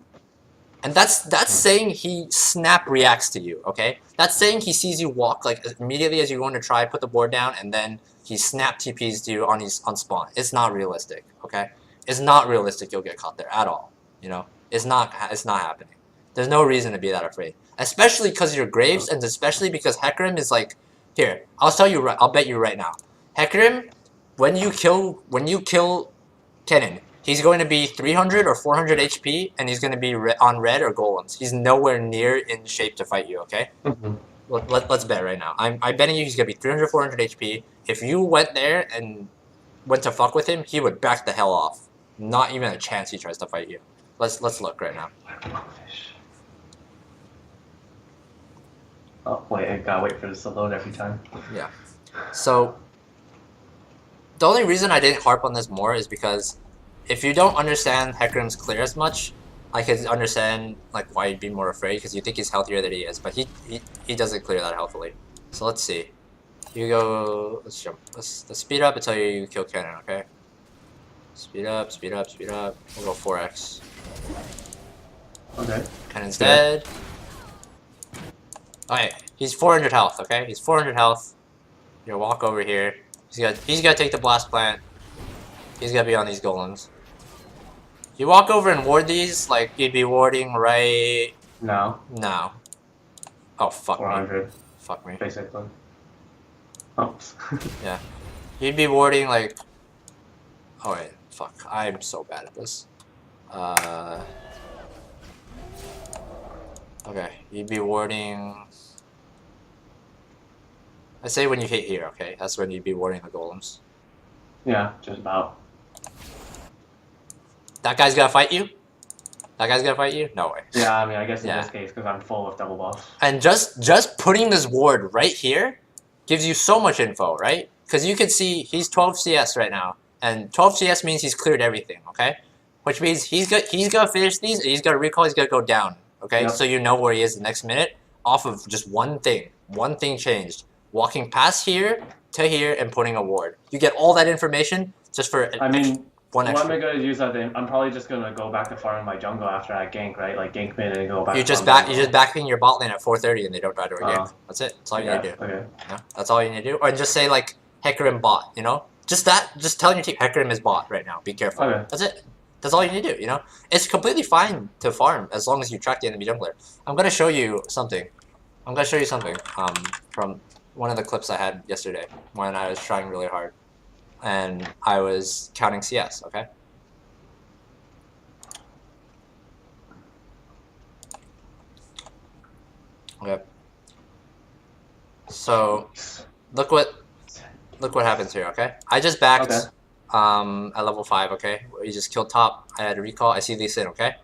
And that's saying he snap reacts to you, okay? That's saying he sees you walk like immediately as you're going to try put the board down, and then he snap TPs to you on spawn. It's not realistic, okay? It's not realistic you'll get caught there at all, you know? It's not happening. There's no reason to be that afraid. Especially because you're Graves, and especially because Hecarim is like, here, I'll bet you right now. Hecarim, when you kill Kennen, he's going to be 300 or 400 HP, and he's going to be on red or golems. He's nowhere near in shape to fight you, okay? Let's bet right now. I'm betting you he's going to be 300, 400 HP. If you went there and went to fuck with him, he would back the hell off. Not even a chance he tries to fight you. Let's look right now. Oh, wait, I gotta wait for this to load every time. Yeah. So, the only reason I didn't harp on this more is because if you don't understand Hecarim's clear as much, I can understand like why you'd be more afraid because you think he's healthier than he is, but he doesn't clear that healthily. So let's see. You go. Let's jump. Let's speed up until you kill Kennen. Okay. Speed up. Speed up. Speed up. We'll go 4x. Okay. Kennen's dead. Okay, he's 400 health. Okay, he's 400 health. You walk over here. He's gotta take the blast plant. He's gotta be on these golems. You walk over and ward these like you'd be warding right No. now. Oh fuck 400. me. Fuck me. Basically. Oops. Yeah. You'd be warding like. Oh wait, fuck. I'm so bad at this. Okay, you'd be warding. I say when you hit here, okay? That's when you'd be warding the golems. Yeah, just about. That guy's gonna fight you? That guy's gonna fight you? No way. Yeah, I mean, I guess in Yeah. this case, because I'm full of double buff. And just putting this ward right here gives you so much info, right? Because you can see he's 12 CS right now, and 12 CS means he's cleared everything, okay? Which means he's gonna finish these, he's gonna recall, he's gonna go down, okay? Yep. So you know where he is the next minute off of just one thing. One thing changed. Walking past here to here and putting a ward. You get all that information just for I mean, one what am I extra. going to use that thing? I'm probably just going to go back to farming my jungle after I gank, right? Like gank mid and go back You to just farm backing your bot lane at 4:30 and they don't die to a Oh. gank. That's it. That's all you need to do. Okay. Yeah, that's all you need to do. Or just say like Hecarim bot, you know? Just telling your team Hecarim is bot right now. Be careful. Okay. That's it. That's all you need to do, you know? It's completely fine to farm as long as you track the enemy jungler. I'm gonna show you something. From one of the clips I had yesterday when I was trying really hard. and I was counting CS, okay? Okay. So look what happens here, okay? I just backed Okay. at level 5, okay? He just killed top. I had a recall. I see Lee Sin, okay?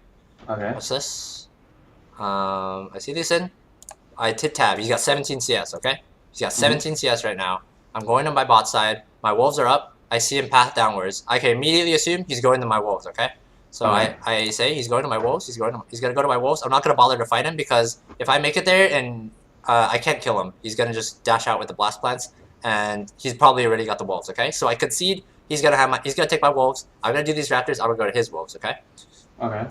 Okay. What's this? I see Lee Sin. I hit tab. He's got 17 CS, okay? He's got 17 CS right now. I'm going to my bot side. My wolves are up. I see him path downwards. I can immediately assume he's going to my wolves, okay? So Okay. I say he's going to my wolves. He's gonna go to my wolves. I'm not gonna bother to fight him because if I make it there and I can't kill him, he's gonna just dash out with the blast plants, and he's probably already got the wolves, okay? So I concede. He's gonna take my wolves. I'm gonna do these raptors. I'm gonna go to his wolves, okay? Okay.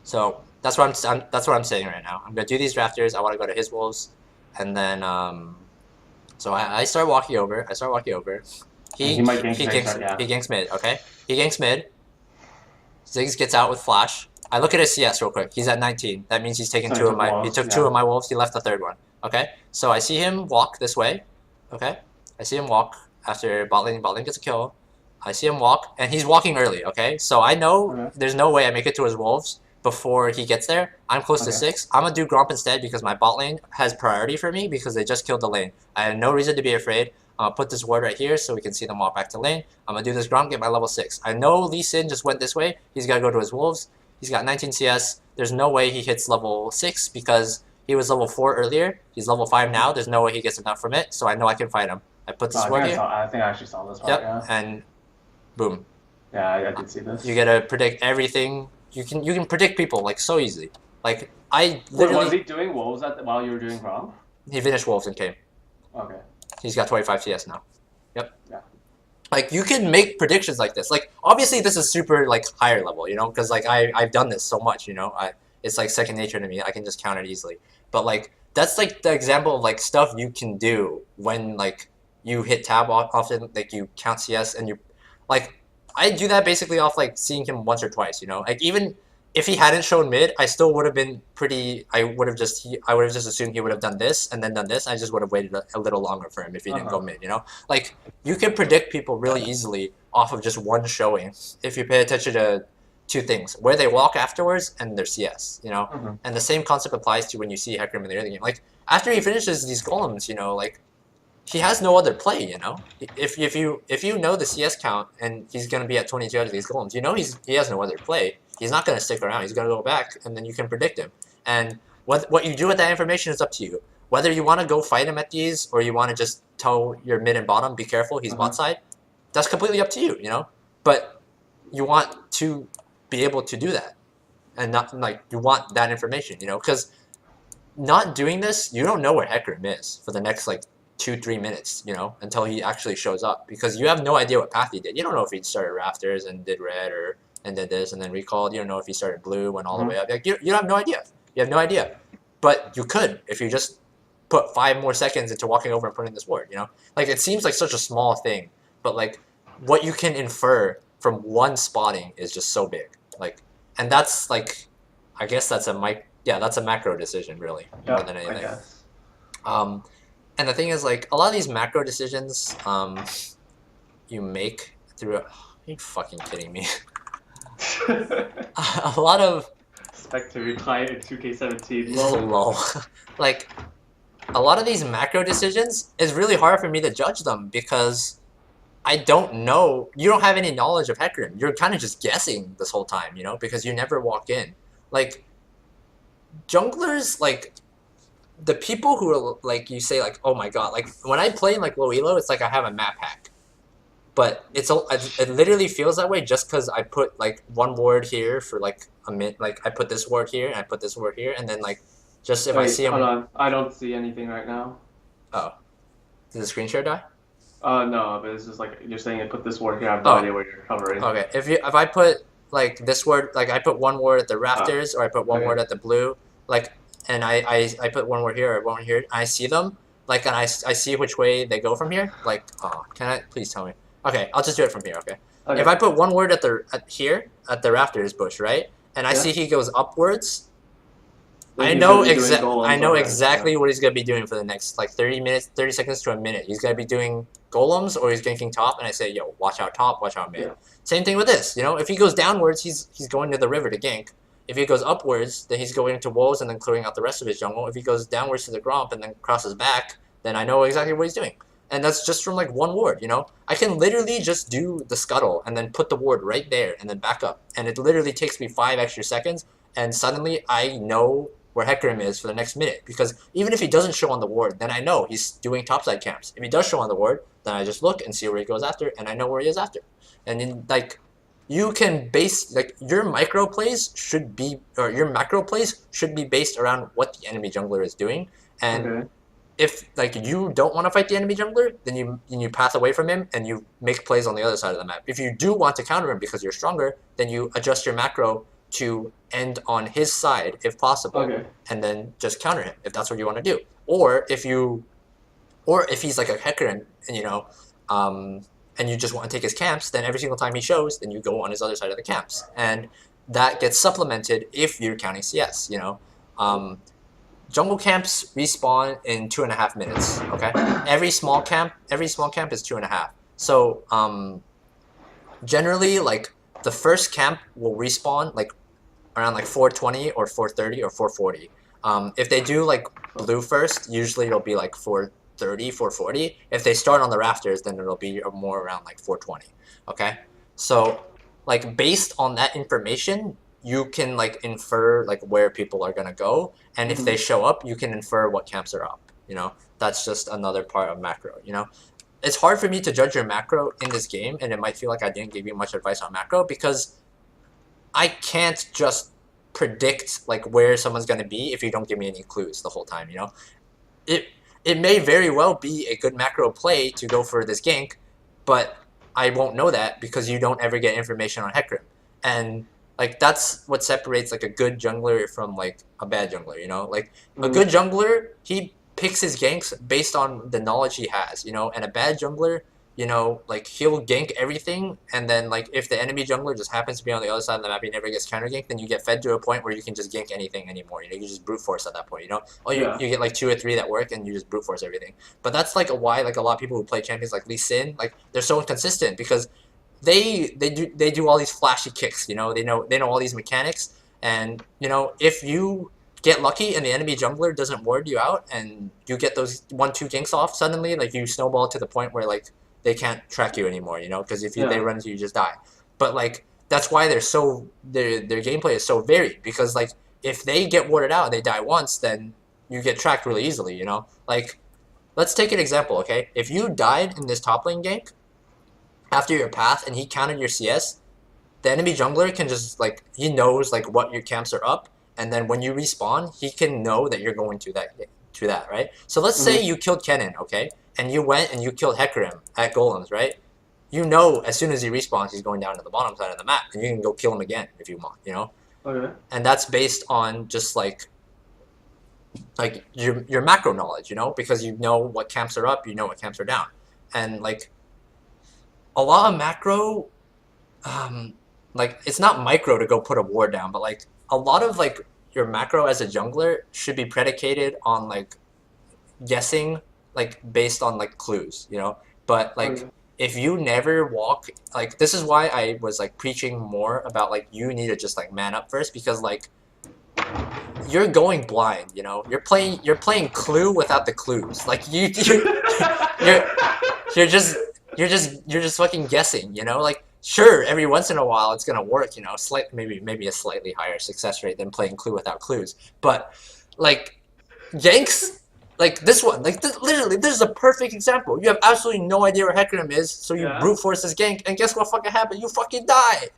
So that's what I'm saying right now. I'm gonna do these rafters. I want to go to his wolves, and then so I start walking over. He might gank next ganks turn, yeah. he ganks mid. Okay, he ganks mid. Ziggs gets out with flash. I look at his CS real quick. He's at 19. That means he's taken So he two of took my. wolves, He took yeah. 2 of my wolves. He left the 3rd one. Okay, so I see him walk this way. Okay, I see him walk after bot lane. Bot lane gets a kill. I see him walk, and he's walking early. Okay, so I know Okay. there's no way I make it to his wolves before he gets there. I'm close to Okay. 6. I'm gonna do Gromp instead because my bot lane has priority for me because they just killed the lane. I had no reason to be afraid. I'm gonna put this ward right here so we can see them walk back to lane. I'm gonna do this Gromp, get my level 6. I know Lee Sin just went this way. He's gotta go to his wolves. He's got 19 CS. There's no way he hits level 6 because he was level 4 earlier. He's level 5 now. There's no way he gets enough from it, so I know I can fight him. I put this ward here. I think I actually saw this part, Yep, yeah. and boom. Yeah, I did see this. You gotta predict everything. You can predict people like so easily. Like I Wait, literally. was he doing wolves while you were doing Grom? He finished wolves and came. Okay. He's got 25 CS now. Yep. Yeah. Like you can make predictions like this. Like obviously this is super like higher level, you know, because like I've done this so much, you know. It's like second nature to me. I can just count it easily. But like that's like the example of like stuff you can do when like you hit tab often, like you count CS and you like I do that basically off like seeing him once or twice, you know. Like even if he hadn't shown mid, I still would have been pretty. I would have just assumed he would have done this and then done this. I just would have waited a little longer for him if he didn't go mid, you know. Like you can predict people really easily off of just one showing if you pay attention to 2 things: where they walk afterwards and their CS, you know. And the same concept applies to when you see Hecarim in the early game. Like after he finishes these golems, you know, like he has no other play, you know. If you know the CS count and he's gonna be at 22 out of these golems, you know he has no other play. He's not gonna stick around. He's gonna go back, and then you can predict him. And what you do with that information is up to you. Whether you want to go fight him at these or you want to just tell your mid and bottom, be careful, he's bot side. That's completely up to you, you know. But you want to be able to do that, and not like you want that information, you know, because not doing this, you don't know where Hecarim is for the next like 2-3 minutes, you know, until he actually shows up, because you have no idea what path he did. You don't know if he started rafters and did red and did this and then recalled. You don't know if he started blue, went all the way up. Like you have no idea. You have no idea. But you could if you just put 5 more seconds into walking over and putting this word, you know? Like it seems like such a small thing, but like what you can infer from one spotting is just so big. Like, and that's like, I guess that's that's a macro decision really, more than anything. I guess. And the thing is, like, a lot of these macro decisions you make through... Are you fucking kidding me? A lot of... Expect to reply in 2K17. Lol. Like, a lot of these macro decisions is really hard for me to judge them because I don't know... You don't have any knowledge of Hecarim. You're kind of just guessing this whole time, you know? Because you never walk in. Like, junglers, like... The people who are like, you say like, oh my god, like when I play in like low elo, it's like I have a map hack, but it literally feels that way just because I put like one word here for like a minute, like I put this word here and I put this word here, and then like just if I see him. Hold on, I don't see anything right now. Oh, did the screen share die? No, but it's just like you're saying I put this word here. I have no idea where you're covering. Okay, if I put like this word, like I put one word at the rafters or I put one word at the blue, like. And I put one word here or one word here. I see them, like, and I see which way they go from here. Like, oh, can I please tell me? Okay, I'll just do it from here. Okay. If I put one word at the rafters bush, right, and I see he goes upwards, So he's gonna be doing golems I know over exactly what he's gonna be doing for the next like 30 seconds to a minute. He's gonna be doing golems or he's ganking top, and I say, yo, watch out top, watch out mid. Yeah. Same thing with this. You know, if he goes downwards, he's going to the river to gank. If he goes upwards, then he's going into wolves and then clearing out the rest of his jungle. If he goes downwards to the Gromp and then crosses back, then I know exactly what he's doing. And that's just from like one ward, you know? I can literally just do the scuttle and then put the ward right there and then back up. And it literally takes me 5 extra seconds, and suddenly I know where Hecarim is for the next minute. Because even if he doesn't show on the ward, then I know he's doing topside camps. If he does show on the ward, then I just look and see where he goes after, and I know where he is after. And then, like, you can base, like, your micro plays should be, or your macro plays should be based around what the enemy jungler is doing. And if, like, you don't want to fight the enemy jungler, then you path away from him and you make plays on the other side of the map. If you do want to counter him because you're stronger, then you adjust your macro to end on his side if possible, and then just counter him if that's what you want to do. Or if he's like a Hecarim, and you know, and you just want to take his camps, then every single time he shows, then you go on his other side of the camps, and that gets supplemented if you're counting CS. You know, jungle camps respawn in 2.5 minutes. Okay, every small camp is 2.5. So generally, like, the first camp will respawn like around like 4:20 or 4:30 or 4:40. If they do like blue first, usually it'll be like 4:30, 4:40. If they start on the rafters, then it'll be more around like 4:20. Okay, so like based on that information, you can like infer like where people are gonna go, and if they show up, you can infer what camps are up. You know, that's just another part of macro. You know, it's hard for me to judge your macro in this game, and it might feel like I didn't give you much advice on macro because I can't just predict like where someone's gonna be if you don't give me any clues the whole time. You know, it may very well be a good macro play to go for this gank, but I won't know that because you don't ever get information on Hecarim, and like that's what separates like a good jungler from like a bad jungler. You know, like a good jungler, he picks his ganks based on the knowledge he has. You know, and a bad jungler, you know, like he'll gank everything, and then like if the enemy jungler just happens to be on the other side of the map, he never gets counter ganked, then you get fed to a point where you can just gank anything anymore. You know, you just brute force at that point. You know, you get like 2 or 3 that work, and you just brute force everything. But that's like why like a lot of people who play champions like Lee Sin, like they're so inconsistent because they do all these flashy kicks. You know, they know all these mechanics, and you know if you get lucky and the enemy jungler doesn't ward you out, and you get those 1-2 ganks off, suddenly like you snowball to the point where like they can't track you anymore, you know, because if they run into you, just die. But like that's why their gameplay is so varied, because like if they get warded out and they die once, then you get tracked really easily, you know. Like let's take an example, okay? If you died in this top lane gank after your path and he countered your CS, the enemy jungler can just like, he knows like what your camps are up, and then when you respawn, he can know that you're going to that, right? So let's say you killed Kennen, okay? And you went and you killed Hecarim at Golems, right? You know as soon as he respawns, he's going down to the bottom side of the map, and you can go kill him again if you want, you know? Okay. And that's based on just like your macro knowledge, you know? Because you know what camps are up, you know what camps are down. And like a lot of macro, like it's not micro to go put a ward down, but like a lot of like your macro as a jungler should be predicated on like guessing, like based on like clues, you know. But like if you never walk, like this is why I was like preaching more about like you need to just like man up first, because like you're going blind, you know. You're playing Clue without the clues. Like you're just fucking guessing, you know. Like sure, every once in a while it's gonna work, you know, maybe a slightly higher success rate than playing Clue without clues. But like ganks, like this one, like literally, this is a perfect example. You have absolutely no idea where Hecarim is, so you brute force this gank, and guess what fucking happened? You fucking die.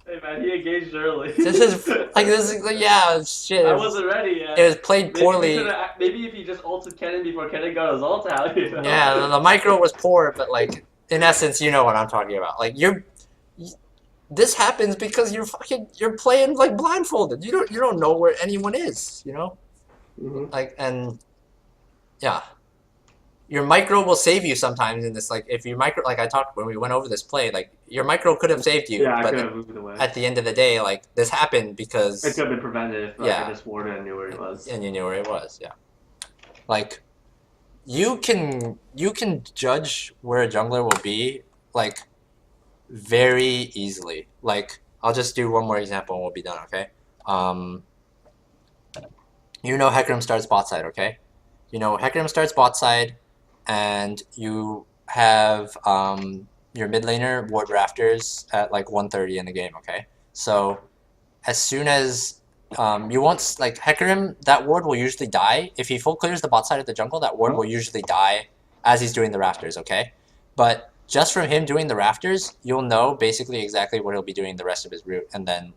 Hey man, he engaged early. This is like, yeah, shit. I wasn't ready yet. It was played poorly. Maybe if he just ulted Kennen before Kennen got his ult out, you know? Yeah, the micro was poor, but like in essence, you know what I'm talking about. Like this happens because you're playing like blindfolded. You don't know where anyone is, you know? Like, and yeah. your micro will save you sometimes in this. Like if you micro, like I talked when we went over this play, like your micro could have saved you, Yeah, I could but have moved away. at the end of the day, like this happened It because could have been prevented if like I yeah, just warded and knew where it was. and you knew where it was. Yeah, like you can judge where a jungler will be like very easily. Like I'll just do one more example and we'll be done. Okay. Um, Hecarim starts bot side. Okay. Hecarim starts bot side, and you have your mid laner ward rafters at like 130 in the game. Okay. So as soon as you want like Hecarim, that ward will usually die. If he full clears the bot side of the jungle, that ward will usually die as he's doing the rafters, okay? But just from him doing the rafters, you'll know basically exactly what he'll be doing the rest of his route, and then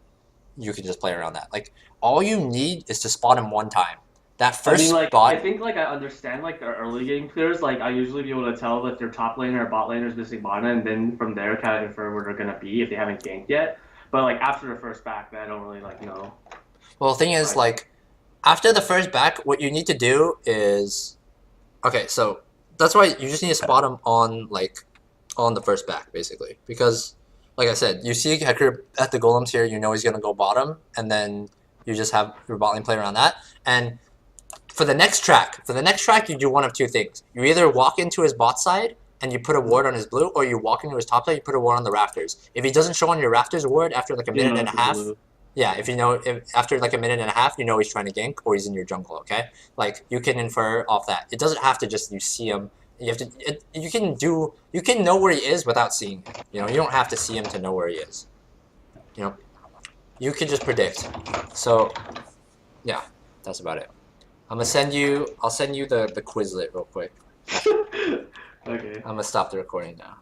you can just play around that. Like all you need is to spot him one time. That first like spot. I think like I understand like the early game clears. Like I usually be able to tell if their top laner or bot laner is missing mana, and then from there kind of infer where they're gonna be if they haven't ganked yet. But like after the first back, I don't really like know. Well, the thing is, like, after the first back, what you need to do is, okay, so that's why you just need to spot him on the first back, basically, because, like I said, you see Hecker at the golems here, you know he's gonna go bottom, and then you just have your bot lane play around that, and for the next track, you do one of two things. You either walk into his bot side and you put a ward on his blue, or you walk into his top side, you put a ward on the rafters. If he doesn't show on your rafters ward after like a minute and a half, yeah, if after like a minute and a half, you know he's trying to gank or he's in your jungle, okay? Like you can infer off that. It doesn't have to just you see him. You have to. You can know where he is without seeing him. You don't have to see him to know where he is. You can just predict. So, yeah, that's about it. I'll send you the Quizlet real quick. Okay. I'm gonna stop the recording now.